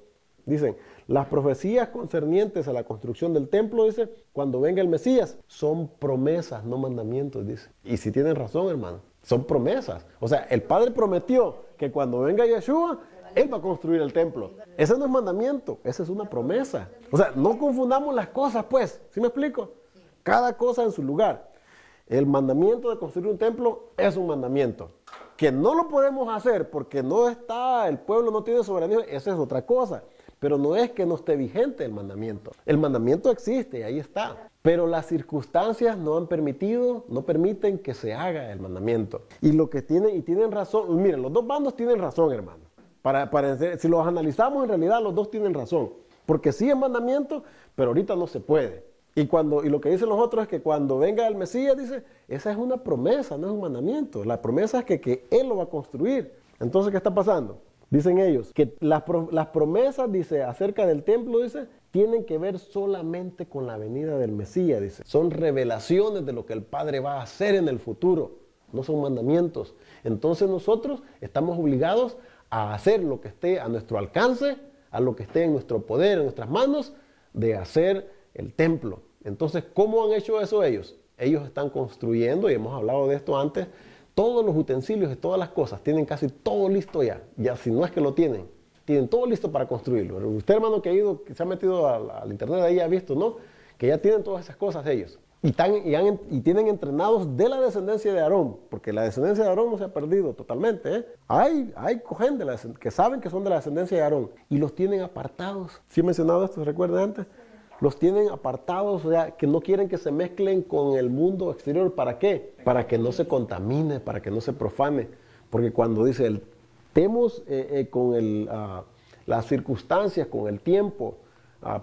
Dicen, las profecías concernientes a la construcción del templo, dice, cuando venga el Mesías, son promesas, no mandamientos, dice. Y si tienen razón, hermano, son promesas. O sea, el Padre prometió que cuando venga Yeshua, Él va a construir el templo. Ese no es mandamiento, esa es una promesa. O sea, no confundamos las cosas, pues. ¿Sí me explico? Cada cosa en su lugar. El mandamiento de construir un templo es un mandamiento. Que no lo podemos hacer porque no está, el pueblo no tiene soberanía, esa es otra cosa. Pero no es que no esté vigente el mandamiento. El mandamiento existe, ahí está. Pero las circunstancias no permiten que se haga el mandamiento. Y tienen razón, miren, los dos bandos tienen razón, hermano. Si los analizamos, en realidad los dos tienen razón. Porque sí es mandamiento, pero ahorita no se puede. Y lo que dicen los otros es que cuando venga el Mesías, dice, esa es una promesa, no es un mandamiento. La promesa es que Él lo va a construir. Entonces, ¿qué está pasando? Dicen ellos que las promesas, dice, acerca del templo, dice, tienen que ver solamente con la venida del Mesías, dice. Son revelaciones de lo que el Padre va a hacer en el futuro, no son mandamientos. Entonces nosotros estamos obligados a hacer lo que esté a nuestro alcance, a lo que esté en nuestro poder, en nuestras manos, de hacer el templo. Entonces, ¿cómo han hecho eso ellos? Ellos están construyendo, y hemos hablado de esto antes, todos los utensilios y todas las cosas, tienen casi todo listo ya si no es que lo tienen todo listo para construirlo. Usted, hermano, que se ha metido al internet ahí, ha visto, ¿no? Que ya tienen todas esas cosas ellos. Y tienen entrenados de la descendencia de Aarón, porque la descendencia de Aarón no se ha perdido totalmente, ¿eh? Hay cohen que saben que son de la descendencia de Aarón, y los tienen apartados. ¿Sí he mencionado esto? ¿Se recuerda antes? Los tienen apartados, o sea, que no quieren que se mezclen con el mundo exterior. ¿Para qué? Para que no se contamine, para que no se profane. Porque cuando dice, temos con las circunstancias, con el tiempo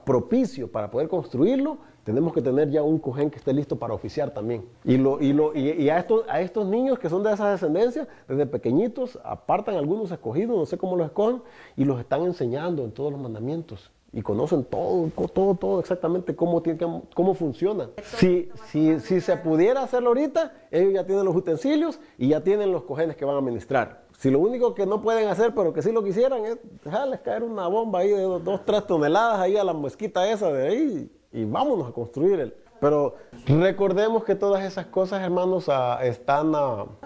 propicio para poder construirlo, tenemos que tener ya un cohen que esté listo para oficiar también. Y a estos niños que son de esa descendencia, desde pequeñitos, apartan algunos escogidos, no sé cómo los escogen, y los están enseñando en todos los mandamientos. Y conocen todo exactamente cómo funciona. Si se pudiera hacerlo ahorita, ellos ya tienen los utensilios y ya tienen los cojenes que van a ministrar. Si lo único que no pueden hacer, pero que sí lo quisieran, es dejarles caer una bomba ahí de 2-3 toneladas ahí a la mezquita esa de ahí y vámonos a construir Pero recordemos que todas esas cosas, hermanos,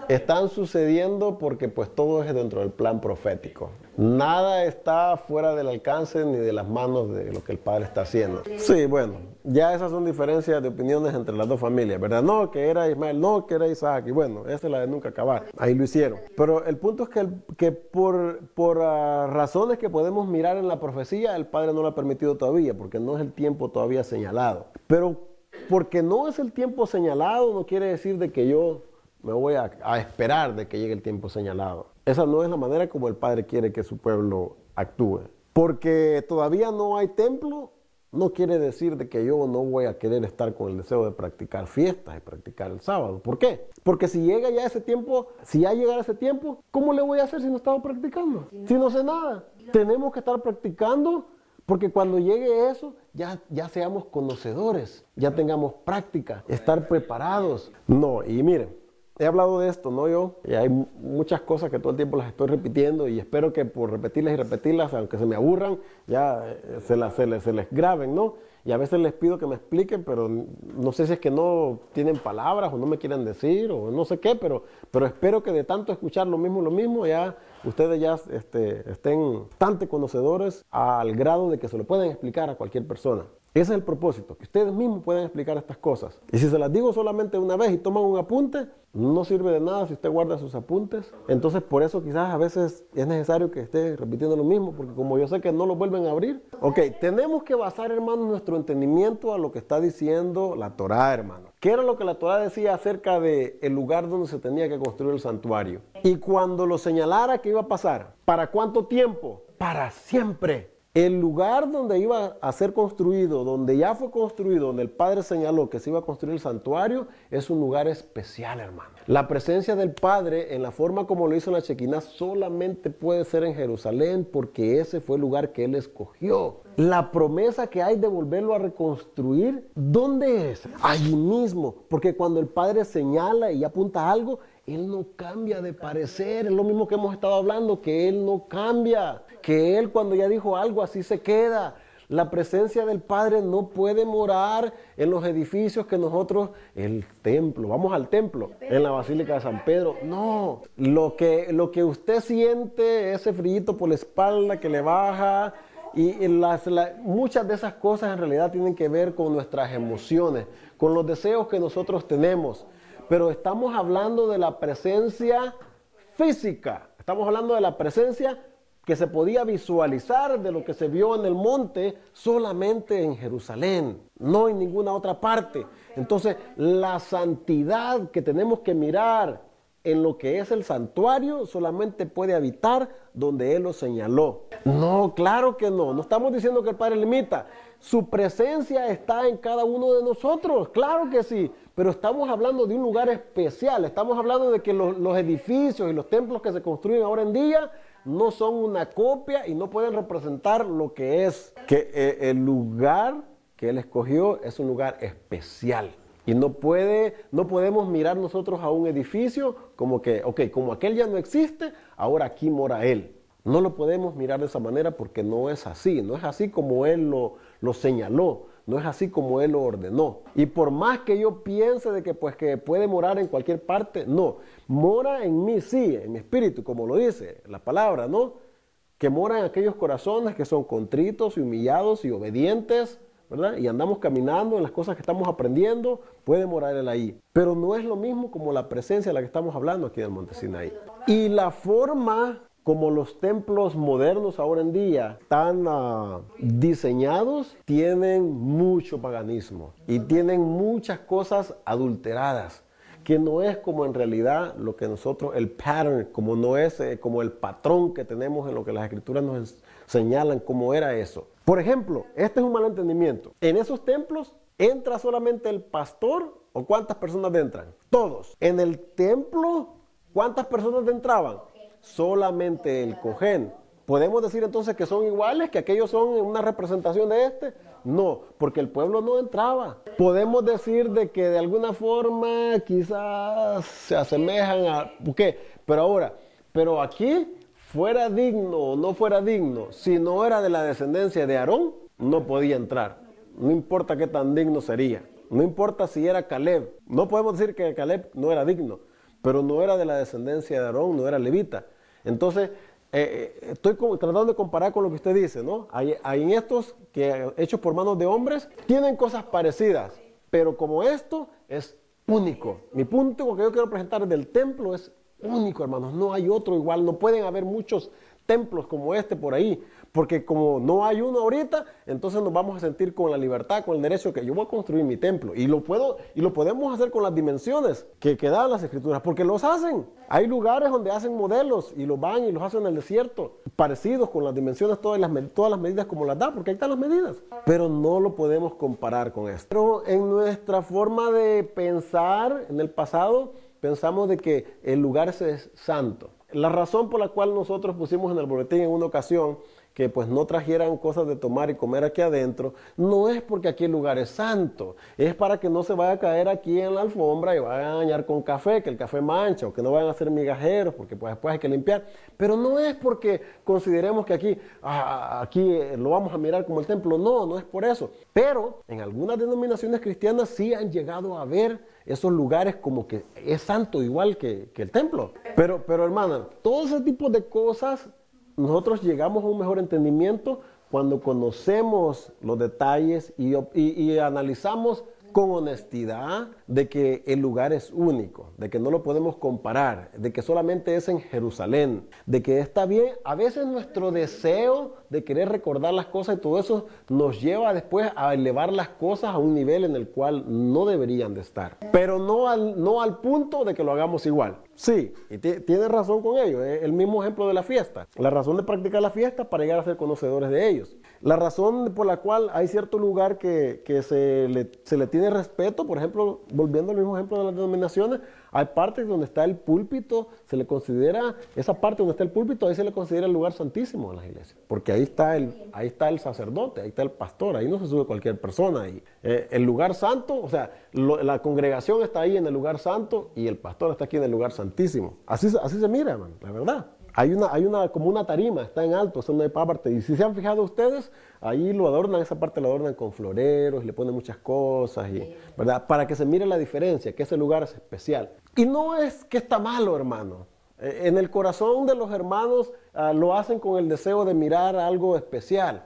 están sucediendo porque pues todo es dentro del plan profético. Nada está fuera del alcance ni de las manos de lo que el Padre está haciendo. Sí, bueno, ya esas son diferencias de opiniones entre las dos familias, ¿verdad? No, que era Ismael, no, que era Isaac, y bueno, esa es la de nunca acabar. Ahí lo hicieron. Pero el punto es que por razones que podemos mirar en la profecía, el Padre no lo ha permitido todavía, porque no es el tiempo todavía señalado. Pero porque no es el tiempo señalado, no quiere decir de que yo me voy a esperar de que llegue el tiempo señalado. Esa no es la manera como el Padre quiere que su pueblo actúe. Porque todavía no hay templo, no quiere decir de que yo no voy a querer estar con el deseo de practicar fiestas y practicar el sábado. ¿Por qué? Porque si llega ya ese tiempo, si ya llegara ese tiempo, ¿cómo le voy a hacer si no estaba practicando? Si no sé nada. Tenemos que estar practicando. Porque cuando llegue eso, ya seamos conocedores, ya tengamos práctica, estar preparados. No, y miren, he hablado de esto, no yo, y hay muchas cosas que todo el tiempo las estoy repitiendo y espero que por repetirlas y repetirlas, aunque se me aburran, ya se les graben, ¿no? Y a veces les pido que me expliquen, pero no sé si es que no tienen palabras o no me quieren decir o no sé qué, pero espero que de tanto escuchar lo mismo, ya ustedes ya estén bastante conocedores al grado de que se lo pueden explicar a cualquier persona. Ese es el propósito, que ustedes mismos puedan explicar estas cosas. Y si se las digo solamente una vez y toman un apunte, no sirve de nada si usted guarda sus apuntes. Entonces, por eso quizás a veces es necesario que esté repitiendo lo mismo, porque como yo sé que no lo vuelven a abrir. Ok, tenemos que basar, hermanos, nuestro entendimiento a lo que está diciendo la Torá, hermano. ¿Qué era lo que la Torá decía acerca del lugar donde se tenía que construir el santuario? Y cuando lo señalara, ¿qué iba a pasar? ¿Para cuánto tiempo? Para siempre. El lugar donde iba a ser construido, donde ya fue construido, donde el Padre señaló que se iba a construir el santuario, es un lugar especial, hermano. La presencia del Padre, en la forma como lo hizo en la Shekinah, solamente puede ser en Jerusalén, porque ese fue el lugar que Él escogió. La promesa que hay de volverlo a reconstruir, ¿dónde es? Allí mismo, porque cuando el Padre señala y apunta a algo, Él no cambia de parecer. Es lo mismo que hemos estado hablando, que Él no cambia, que Él cuando ya dijo algo así se queda. La presencia del Padre no puede morar en los edificios que nosotros, el templo, vamos al templo, en la Basílica de San Pedro. No, lo que usted siente, ese frillito por la espalda que le baja, y muchas de esas cosas en realidad tienen que ver con nuestras emociones, con los deseos que nosotros tenemos. Pero estamos hablando de la presencia física, estamos hablando de la presencia que se podía visualizar de lo que se vio en el monte solamente en Jerusalén, no en ninguna otra parte. Entonces, la santidad que tenemos que mirar en lo que es el santuario solamente puede habitar donde Él lo señaló. No, claro que no. No estamos diciendo que el Padre limita. Su presencia está en cada uno de nosotros, claro que sí. Pero estamos hablando de un lugar especial. Estamos hablando de que los edificios y los templos que se construyen ahora en día no son una copia y no pueden representar lo que es. Que el lugar que Él escogió es un lugar especial. Y no podemos mirar nosotros a un edificio como que, ok, como aquel ya no existe, ahora aquí mora Él. No lo podemos mirar de esa manera porque no es así. No es así como Él lo señaló. No es así como Él lo ordenó. Y por más que yo piense de que puede morar en cualquier parte, no. Mora en mí, sí, en mi espíritu, como lo dice la palabra, ¿no? Que mora en aquellos corazones que son contritos y humillados y obedientes, ¿verdad? Y andamos caminando en las cosas que estamos aprendiendo, puede morar Él ahí. Pero no es lo mismo como la presencia de la que estamos hablando aquí en el Monte Sinaí. Y la forma como los templos modernos ahora en día están diseñados, tienen mucho paganismo y tienen muchas cosas adulteradas, que no es como en realidad lo que nosotros, el pattern, como no es como el patrón que tenemos en lo que las escrituras nos señalan cómo era eso. Por ejemplo, este es un mal entendimiento. En esos templos entra solamente el pastor, ¿o cuántas personas entran? Todos. En el templo, ¿cuántas personas entraban? Solamente el cojén. ¿Podemos decir entonces que son iguales, que aquellos son una representación de este? No, porque el pueblo no entraba. Podemos decir de que de alguna forma quizás se asemejan a... ¿Por qué? Pero aquí, fuera digno o no fuera digno, si no era de la descendencia de Aarón, no podía entrar. No importa qué tan digno sería. No importa si era Caleb. No podemos decir que Caleb no era digno, pero no era de la descendencia de Aarón, no era levita. Entonces, estoy tratando de comparar con lo que usted dice, ¿no? Hay en estos que hechos por manos de hombres, tienen cosas parecidas, pero como esto es único. Mi punto que yo quiero presentar del templo es único, hermanos. No hay otro igual, no pueden haber muchos templos como este por ahí, porque como no hay uno ahorita, entonces nos vamos a sentir con la libertad, con el derecho que yo voy a construir mi templo, y lo podemos hacer con las dimensiones que dan las escrituras, porque los hacen. Hay lugares donde hacen modelos y los van y los hacen en el desierto, parecidos con las dimensiones, todas las medidas como las da, porque ahí están las medidas, pero no lo podemos comparar con esto. Pero en nuestra forma de pensar, en el pasado, pensamos de que el lugar es santo. La razón por la cual nosotros pusimos en el boletín en una ocasión que pues no trajeran cosas de tomar y comer aquí adentro, no es porque aquí el lugar es santo, es para que no se vaya a caer aquí en la alfombra y vayan a dañar con café, que el café mancha, o que no vayan a ser migajeros, porque pues después hay que limpiar. Pero no es porque consideremos que aquí lo vamos a mirar como el templo, no es por eso. Pero en algunas denominaciones cristianas sí han llegado a ver esos lugares como que es santo igual que el templo. Pero hermana, todo ese tipo de cosas nosotros llegamos a un mejor entendimiento cuando conocemos los detalles y analizamos con honestidad de que el lugar es único, de que no lo podemos comparar, de que solamente es en Jerusalén, de que está bien. A veces nuestro deseo de querer recordar las cosas y todo eso nos lleva después a elevar las cosas a un nivel en el cual no deberían de estar, pero no al punto de que lo hagamos igual. Sí, y tiene razón con ello, es el mismo ejemplo de la fiesta. La razón de practicar la fiesta es para llegar a ser conocedores de ellos. La razón por la cual hay cierto lugar que se le tiene respeto, por ejemplo, volviendo al mismo ejemplo de las denominaciones, hay partes donde está el púlpito, se le considera, esa parte donde está el púlpito, ahí se le considera el lugar santísimo en las iglesias, porque ahí está el sacerdote, ahí está el pastor, ahí no se sube cualquier persona. Ahí. El lugar santo, o sea, la congregación está ahí en el lugar santo y el pastor está aquí en el lugar santísimo. Así se mira, man, la verdad. Hay como una tarima, está en alto, es una parte. Y si se han fijado ustedes, ahí lo adornan, esa parte lo adornan con floreros, y le ponen muchas cosas, ¿verdad? Para que se mire la diferencia, que ese lugar es especial. Y no es que está malo, hermano. En el corazón de los hermanos lo hacen con el deseo de mirar algo especial.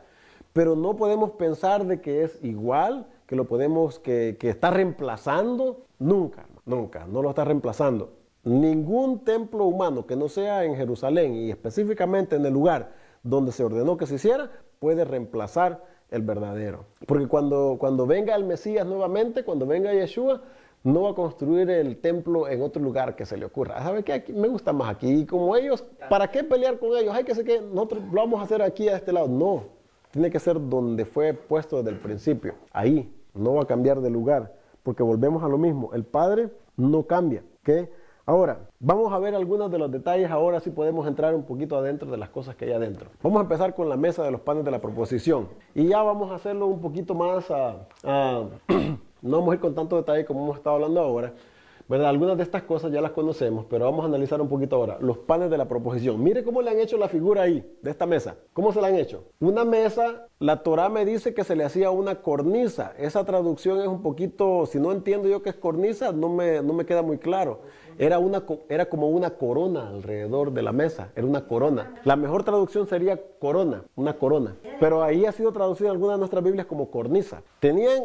Pero no podemos pensar de que es igual, que está reemplazando. Nunca, nunca, no lo está reemplazando. Ningún templo humano que no sea en Jerusalén y específicamente en el lugar donde se ordenó que se hiciera, puede reemplazar el verdadero. Porque cuando venga el Mesías nuevamente, cuando venga Yeshua, no va a construir el templo en otro lugar que se le ocurra. ¿Sabe qué? Aquí, me gusta más aquí. Y como ellos, ¿para qué pelear con ellos? Hay que ser que nosotros lo vamos a hacer aquí a este lado. No, tiene que ser donde fue puesto desde el principio. Ahí, no va a cambiar de lugar. Porque volvemos a lo mismo. El Padre no cambia. ¿Ok? Ahora, vamos a ver algunos de los detalles. Ahora sí podemos entrar un poquito adentro de las cosas que hay adentro. Vamos a empezar con la mesa de los panes de la proposición. Y ya vamos a hacerlo un poquito más no vamos a ir con tanto detalle como hemos estado hablando ahora, ¿verdad? Algunas de estas cosas ya las conocemos, pero vamos a analizar un poquito ahora. Los panes de la proposición. Mire cómo le han hecho la figura ahí, de esta mesa. ¿Cómo se la han hecho? Una mesa, la Torah me dice que se le hacía una cornisa. Esa traducción es un poquito, si no entiendo yo qué es cornisa, no me queda muy claro. Era como una corona alrededor de la mesa, era una corona. La mejor traducción sería corona, una corona. Pero ahí ha sido traducida en algunas de nuestras Biblias como cornisa.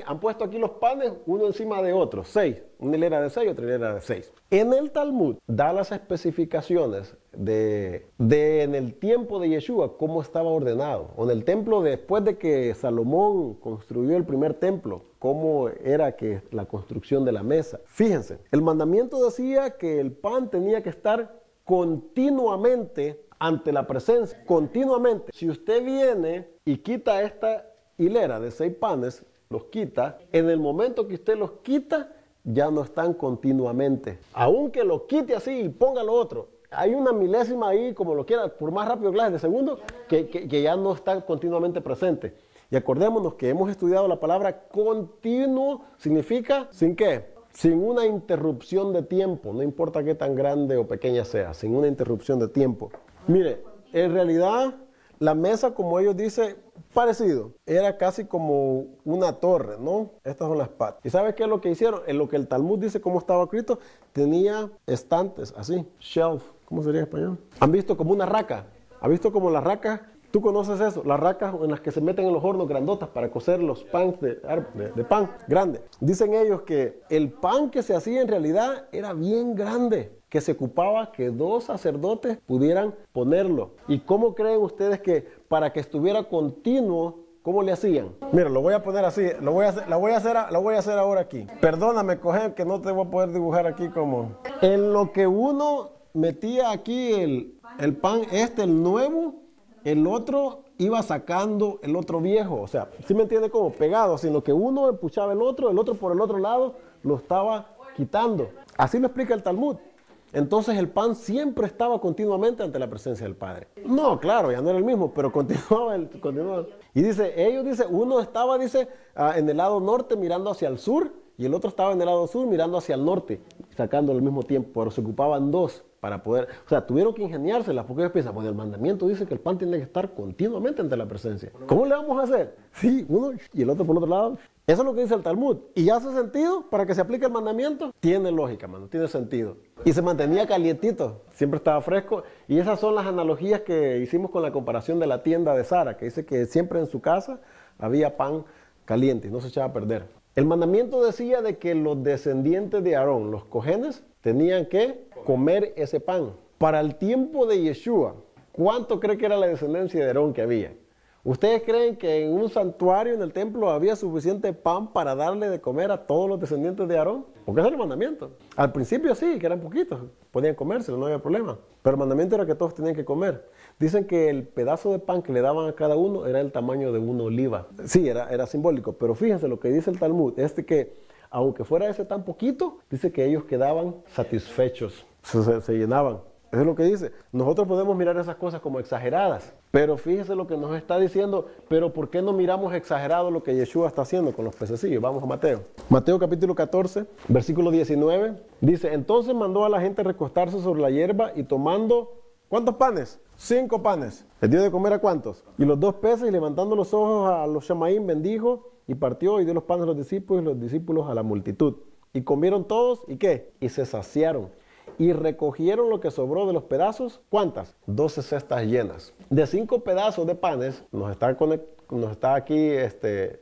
Han puesto aquí los panes uno encima de otro, 6. Una hilera de 6, otra hilera de 6. En el Talmud da las especificaciones en el tiempo de Yeshua, cómo estaba ordenado. O en el templo después de que Salomón construyó el primer templo, cómo era que la construcción de la mesa. Fíjense, el mandamiento decía que el pan tenía que estar continuamente ante la presencia, continuamente. Si usted viene y quita esta hilera de 6 panes, los quita, en el momento que usted los quita, ya no están continuamente. Aunque lo quite así y ponga lo otro, hay una milésima ahí, como lo quiera, por más rápido que de segundo, que ya no está continuamente presente. Y acordémonos que hemos estudiado la palabra continuo, significa ¿sin qué? Sin una interrupción de tiempo, no importa qué tan grande o pequeña sea, sin una interrupción de tiempo. Mire, en realidad la mesa, como ellos dicen, parecido, era casi como una torre, ¿no? Estas son las patas. ¿Y sabes qué es lo que hicieron? En lo que el Talmud dice cómo estaba escrito, tenía estantes, así, shelf, ¿cómo sería en español? ¿Han visto como una raca? ¿Han visto como las racas? ¿Tú conoces eso? Las racas en las que se meten en los hornos grandotas para cocer los panes de pan grande. Dicen ellos que el pan que se hacía en realidad era bien grande, que se ocupaba que 2 sacerdotes pudieran ponerlo. ¿Y cómo creen ustedes que para que estuviera continuo, cómo le hacían? Mira, lo voy a poner así, lo voy a hacer ahora aquí. Perdóname, Cohen, que no te voy a poder dibujar aquí como... En lo que uno metía aquí el pan el nuevo, el otro iba sacando el otro viejo. O sea, ¿sí me entiende cómo? Pegado, sino que uno empuchaba el otro por el otro lado lo estaba quitando. Así lo explica el Talmud. Entonces el pan siempre estaba continuamente ante la presencia del Padre. No, claro, ya no era el mismo, pero continuaba. Y ellos dicen, uno estaba, en el lado norte mirando hacia el sur, y el otro estaba en el lado sur mirando hacia el norte, sacando al mismo tiempo, pero se ocupaban 2. para poder, o sea, tuvieron que ingeniárselas porque ellos piensan, bueno, el mandamiento dice que el pan tiene que estar continuamente ante la presencia. ¿Cómo le vamos a hacer? Sí, uno y el otro por el otro lado. Eso es lo que dice el Talmud. ¿Y hace sentido para que se aplique el mandamiento? Tiene lógica, mano, tiene sentido. Y se mantenía calientito, siempre estaba fresco. Y esas son las analogías que hicimos con la comparación de la tienda de Sara, que dice que siempre en su casa había pan caliente y no se echaba a perder. El mandamiento decía de que los descendientes de Aarón, los cojenes, tenían que comer ese pan. Para el tiempo de Yeshua, ¿cuánto cree que era la descendencia de Aarón que había? ¿Ustedes creen que en un santuario en el templo había suficiente pan para darle de comer a todos los descendientes de Aarón? Porque ese es el mandamiento. Al principio sí, que eran poquitos, podían comérselo, no había problema. Pero el mandamiento era que todos tenían que comer. Dicen que el pedazo de pan que le daban a cada uno era el tamaño de una oliva. Sí, era simbólico, pero fíjense lo que dice el Talmud, es que aunque fuera ese tan poquito, dice que ellos quedaban satisfechos, se llenaban. Eso es lo que dice. Nosotros podemos mirar esas cosas como exageradas, pero fíjese lo que nos está diciendo, pero ¿por qué no miramos exagerado lo que Yeshua está haciendo con los pececillos? Vamos a Mateo. Mateo capítulo 14, versículo 19, dice, entonces mandó a la gente recostarse sobre la hierba y tomando, ¿cuántos panes? 5 panes. ¿Les dio de comer a cuántos? Y los 2 peces, y levantando los ojos a los Shamaín, bendijo y partió y dio los panes a los discípulos a la multitud. Y comieron todos, ¿y qué? Y se saciaron. Y recogieron lo que sobró de los pedazos, ¿cuántas? 12 cestas llenas. De 5 pedazos de panes, nos está aquí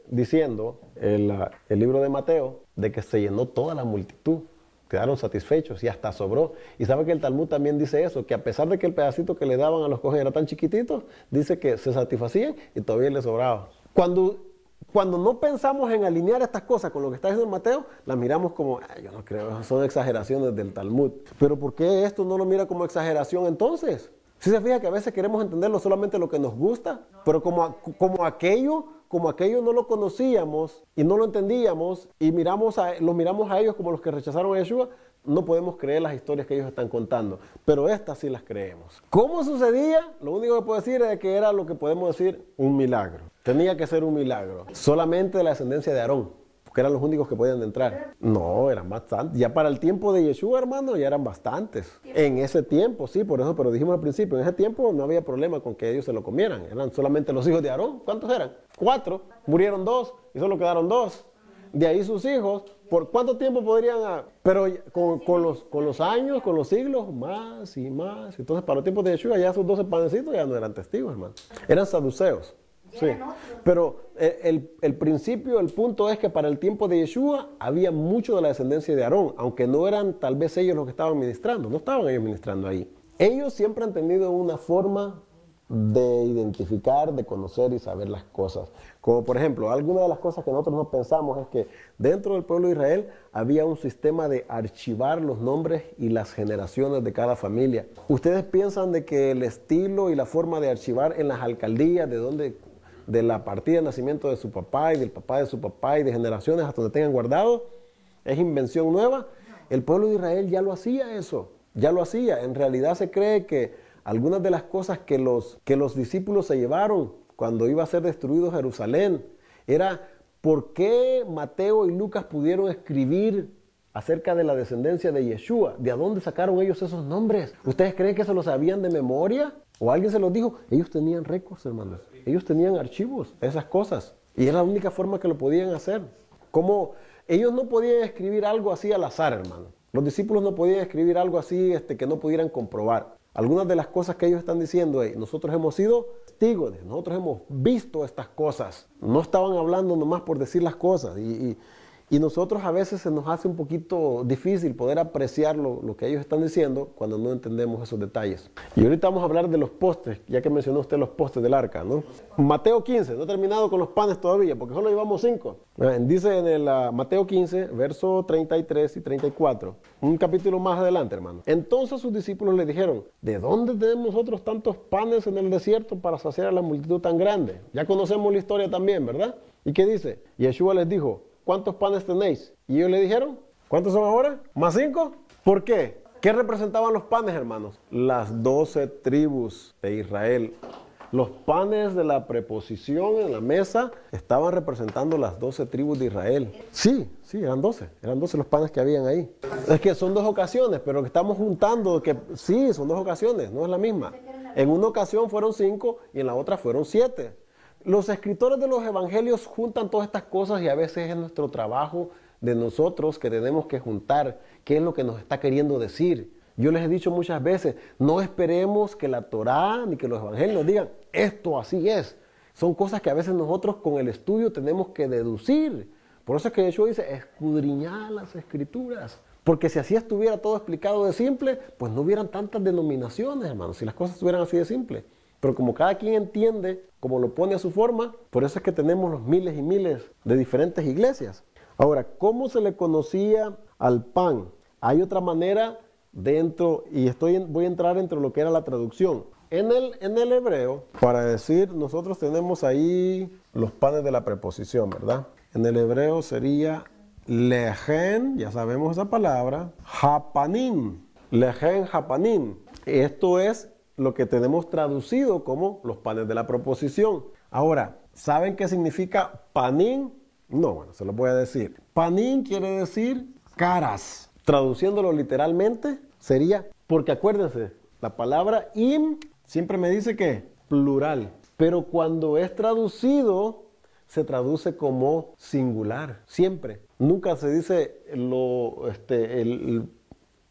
diciendo el libro de Mateo, de que se llenó toda la multitud. Quedaron satisfechos y hasta sobró. Y sabe que el Talmud también dice eso, que a pesar de que el pedacito que le daban a los cojenes era tan chiquitito, dice que se satisfacían y todavía les sobraba. Cuando no pensamos en alinear estas cosas con lo que está diciendo Mateo, las miramos como, yo no creo, son exageraciones del Talmud. Pero ¿por qué esto no lo mira como exageración entonces? Si se fija que a veces queremos entenderlo solamente lo que nos gusta, pero como aquello no lo conocíamos y no lo entendíamos y los miramos a ellos como los que rechazaron a Yeshua, no podemos creer las historias que ellos están contando, pero estas sí las creemos. ¿Cómo sucedía? Lo único que puedo decir es que era lo que podemos decir un milagro. Tenía que ser un milagro. Solamente de la descendencia de Aarón, porque eran los únicos que podían entrar. No, eran bastantes. Ya para el tiempo de Yeshua, hermano, ya eran bastantes. En ese tiempo, sí, por eso, pero dijimos al principio, en ese tiempo no había problema con que ellos se lo comieran. Eran solamente los hijos de Aarón. ¿Cuántos eran? 4. Murieron 2 y solo quedaron 2. De ahí sus hijos, ¿por cuánto tiempo podrían? Pero con los años, con los siglos, más y más. Entonces, para los tiempos de Yeshua, ya esos 12 panecitos ya no eran testigos, hermano. Eran saduceos. Sí. Pero el principio, el punto es que para el tiempo de Yeshua había mucho de la descendencia de Aarón, aunque no eran tal vez ellos los que estaban ministrando, no estaban ellos ministrando ahí. Ellos siempre han tenido una forma de identificar, de conocer y saber las cosas. Como por ejemplo, alguna de las cosas que nosotros no pensamos es que dentro del pueblo de Israel había un sistema de archivar los nombres y las generaciones de cada familia. ¿Ustedes piensan de que el estilo y la forma de archivar en las alcaldías, de la partida de nacimiento de su papá y del papá de su papá y de generaciones hasta donde tengan guardado, es invención nueva? El pueblo de Israel ya lo hacía eso, ya lo hacía. En realidad se cree que algunas de las cosas que los discípulos se llevaron cuando iba a ser destruido Jerusalén era por qué Mateo y Lucas pudieron escribir acerca de la descendencia de Yeshua. ¿De dónde sacaron ellos esos nombres? ¿Ustedes creen que se los sabían de memoria? ¿O alguien se los dijo? Ellos tenían récords, hermanos. Ellos tenían archivos, esas cosas. Y era la única forma que lo podían hacer. Como ellos no podían escribir algo así al azar, hermano. Los discípulos no podían escribir algo así que no pudieran comprobar. Algunas de las cosas que ellos están diciendo es, nosotros hemos sido testigos, nosotros hemos visto estas cosas. No estaban hablando nomás por decir las cosas. Y nosotros a veces se nos hace un poquito difícil poder apreciar lo que ellos están diciendo cuando no entendemos esos detalles. Y ahorita vamos a hablar de los postes, ya que mencionó usted los postes del arca, ¿no? Mateo 15, no he terminado con los panes todavía, porque solo llevamos 5. Dice en el Mateo 15, verso 33 y 34, un capítulo más adelante, hermano. Entonces sus discípulos le dijeron, ¿de dónde tenemos nosotros tantos panes en el desierto para saciar a la multitud tan grande? Ya conocemos la historia también, ¿verdad? ¿Y qué dice? Y Yeshua les dijo, ¿cuántos panes tenéis? Y ellos le dijeron, ¿cuántos son ahora? ¿Más 5? ¿Por qué? ¿Qué representaban los panes, hermanos? Las 12 tribus de Israel. Los panes de la preposición en la mesa estaban representando las 12 tribus de Israel. Sí, eran 12 los panes que habían ahí. Es que son 2 ocasiones, pero que estamos juntando, que sí, son 2 ocasiones, no es la misma. En una ocasión fueron 5 y en la otra fueron 7. Los escritores de los evangelios juntan todas estas cosas y a veces es nuestro trabajo de nosotros que tenemos que juntar qué es lo que nos está queriendo decir. Yo les he dicho muchas veces, no esperemos que la Torá ni que los evangelios nos digan, esto así es. Son cosas que a veces nosotros con el estudio tenemos que deducir. Por eso es que Yeshua dice, escudriñad las escrituras. Porque si así estuviera todo explicado de simple, pues no hubieran tantas denominaciones, hermanos, si las cosas estuvieran así de simple. Pero como cada quien entiende, como lo pone a su forma, por eso es que tenemos los miles y miles de diferentes iglesias. Ahora, ¿cómo se le conocía al pan? Hay otra manera dentro, y voy a entrar entre lo que era la traducción. En el hebreo, para decir, nosotros tenemos ahí los panes de la preposición, ¿verdad? En el hebreo sería lejen, ya sabemos esa palabra, hapanim, lejen hapanim. Esto es lo que tenemos traducido como los panes de la proposición. Ahora, ¿saben qué significa panim? No, bueno, se lo voy a decir. Panim quiere decir caras. Traduciéndolo literalmente sería, porque acuérdense, la palabra im siempre me dice que plural, pero cuando es traducido se traduce como singular, siempre. Nunca se dice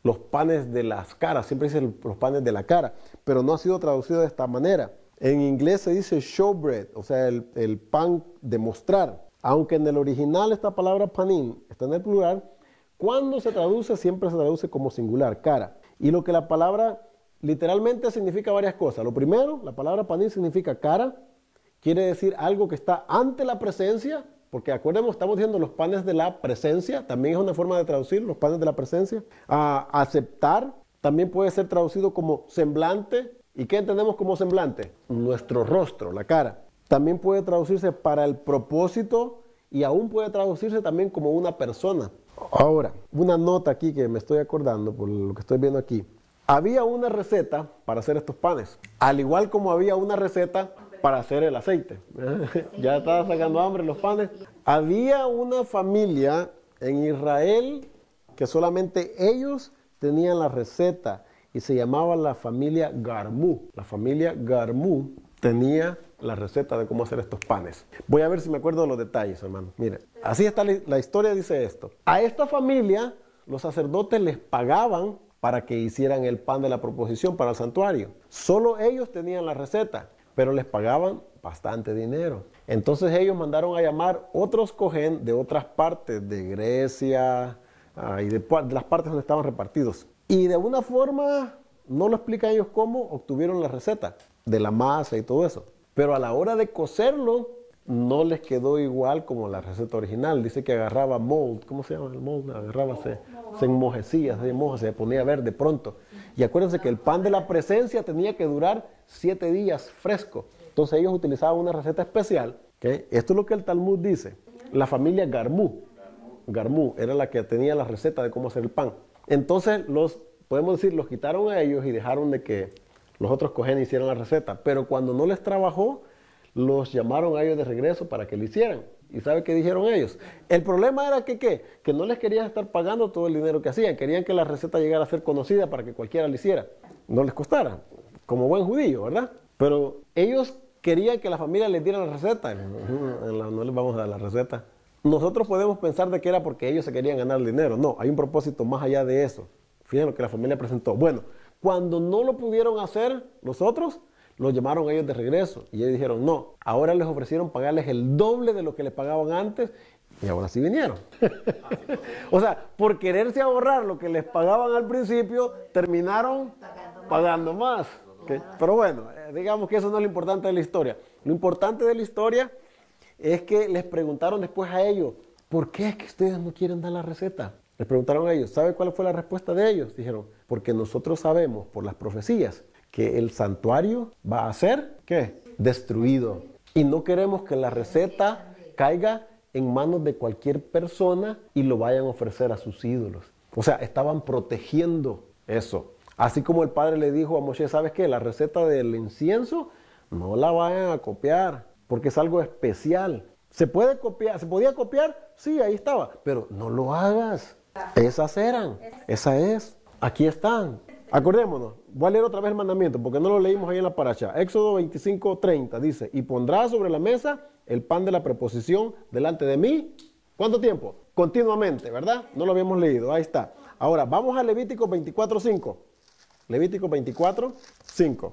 los panes de las caras, siempre dice los panes de la cara, pero no ha sido traducido de esta manera. En inglés se dice showbread, o sea, el pan de mostrar. Aunque en el original esta palabra panim está en el plural, cuando se traduce siempre se traduce como singular, cara. Y lo que la palabra literalmente significa varias cosas. Lo primero, la palabra panim significa cara, quiere decir algo que está ante la presencia, porque acuérdense, estamos diciendo los panes de la presencia, también es una forma de traducir los panes de la presencia. Aceptar también puede ser traducido como semblante. ¿Y qué entendemos como semblante? Nuestro rostro, la cara. También puede traducirse para el propósito y aún puede traducirse también como una persona. Ahora, una nota aquí que me estoy acordando por lo que estoy viendo aquí. Había una receta para hacer estos panes, al igual como había una receta para hacer el aceite. Ya estaba sacando hambre los panes. Había una familia en Israel que solamente ellos tenían la receta y se llamaba la familia Garmú. La familia Garmú tenía la receta de cómo hacer estos panes. Voy a ver si me acuerdo de los detalles, hermano. Miren, así está la historia, dice esto. A esta familia los sacerdotes les pagaban para que hicieran el pan de la proposición para el santuario. Solo ellos tenían la receta, pero les pagaban bastante dinero. Entonces ellos mandaron a llamar otros cohen de otras partes, de Grecia y de las partes donde estaban repartidos. Y de una forma, no lo explican ellos cómo, obtuvieron la receta de la masa y todo eso. Pero a la hora de cocerlo, no les quedó igual como la receta original. Dice que agarraba mold, ¿cómo se llama el mold? Agarraba, se enmojecía, se ponía verde pronto. Y acuérdense que el pan de la presencia tenía que durar 7 días fresco. Entonces ellos utilizaban una receta especial. ¿Okay? Esto es lo que el Talmud dice. La familia Garmú era la que tenía la receta de cómo hacer el pan. Entonces podemos decir, los quitaron a ellos y dejaron de que los otros cohen hicieran la receta. Pero cuando no les trabajó, los llamaron a ellos de regreso para que lo hicieran. ¿Y sabe qué dijeron ellos? El problema era que no les querían estar pagando todo el dinero que hacían. Querían que la receta llegara a ser conocida para que cualquiera la hiciera. No les costara, como buen judío, ¿verdad? Pero ellos querían que la familia les diera la receta. No les vamos a dar la receta. Nosotros podemos pensar de que era porque ellos se querían ganar el dinero. No, hay un propósito más allá de eso. Fíjense lo que la familia presentó. Bueno, cuando no lo pudieron hacer los otros, los llamaron a ellos de regreso. Y ellos dijeron, no, ahora les ofrecieron pagarles el doble de lo que les pagaban antes. Y ahora sí vinieron. O sea, por quererse ahorrar lo que les pagaban al principio, terminaron pagando más. ¿Okay? Pero bueno, digamos que eso no es lo importante de la historia. Lo importante de la historia es que les preguntaron después a ellos, ¿por qué es que ustedes no quieren dar la receta? Les preguntaron a ellos, ¿sabe cuál fue la respuesta de ellos? Dijeron, porque nosotros sabemos por las profecías que el santuario va a ser, ¿qué? Destruido. Y no queremos que la receta caiga en manos de cualquier persona y lo vayan a ofrecer a sus ídolos. O sea, estaban protegiendo eso. Así como el padre le dijo a Moshe, ¿sabes qué? La receta del incienso No la vayan a copiar, porque es algo especial. ¿Se puede copiar? ¿Se podía copiar? Sí, ahí estaba, pero no lo hagas. Esas eran, esa es. Aquí están. Acordémonos, voy a leer otra vez el mandamiento, porque no lo leímos ahí en la paracha. Éxodo 25:30 dice, y pondrás sobre la mesa el pan de la preposición delante de mí. ¿Cuánto tiempo? Continuamente, ¿verdad? No lo habíamos leído, ahí está. Ahora, vamos a Levítico 24:5. Levítico 24:5.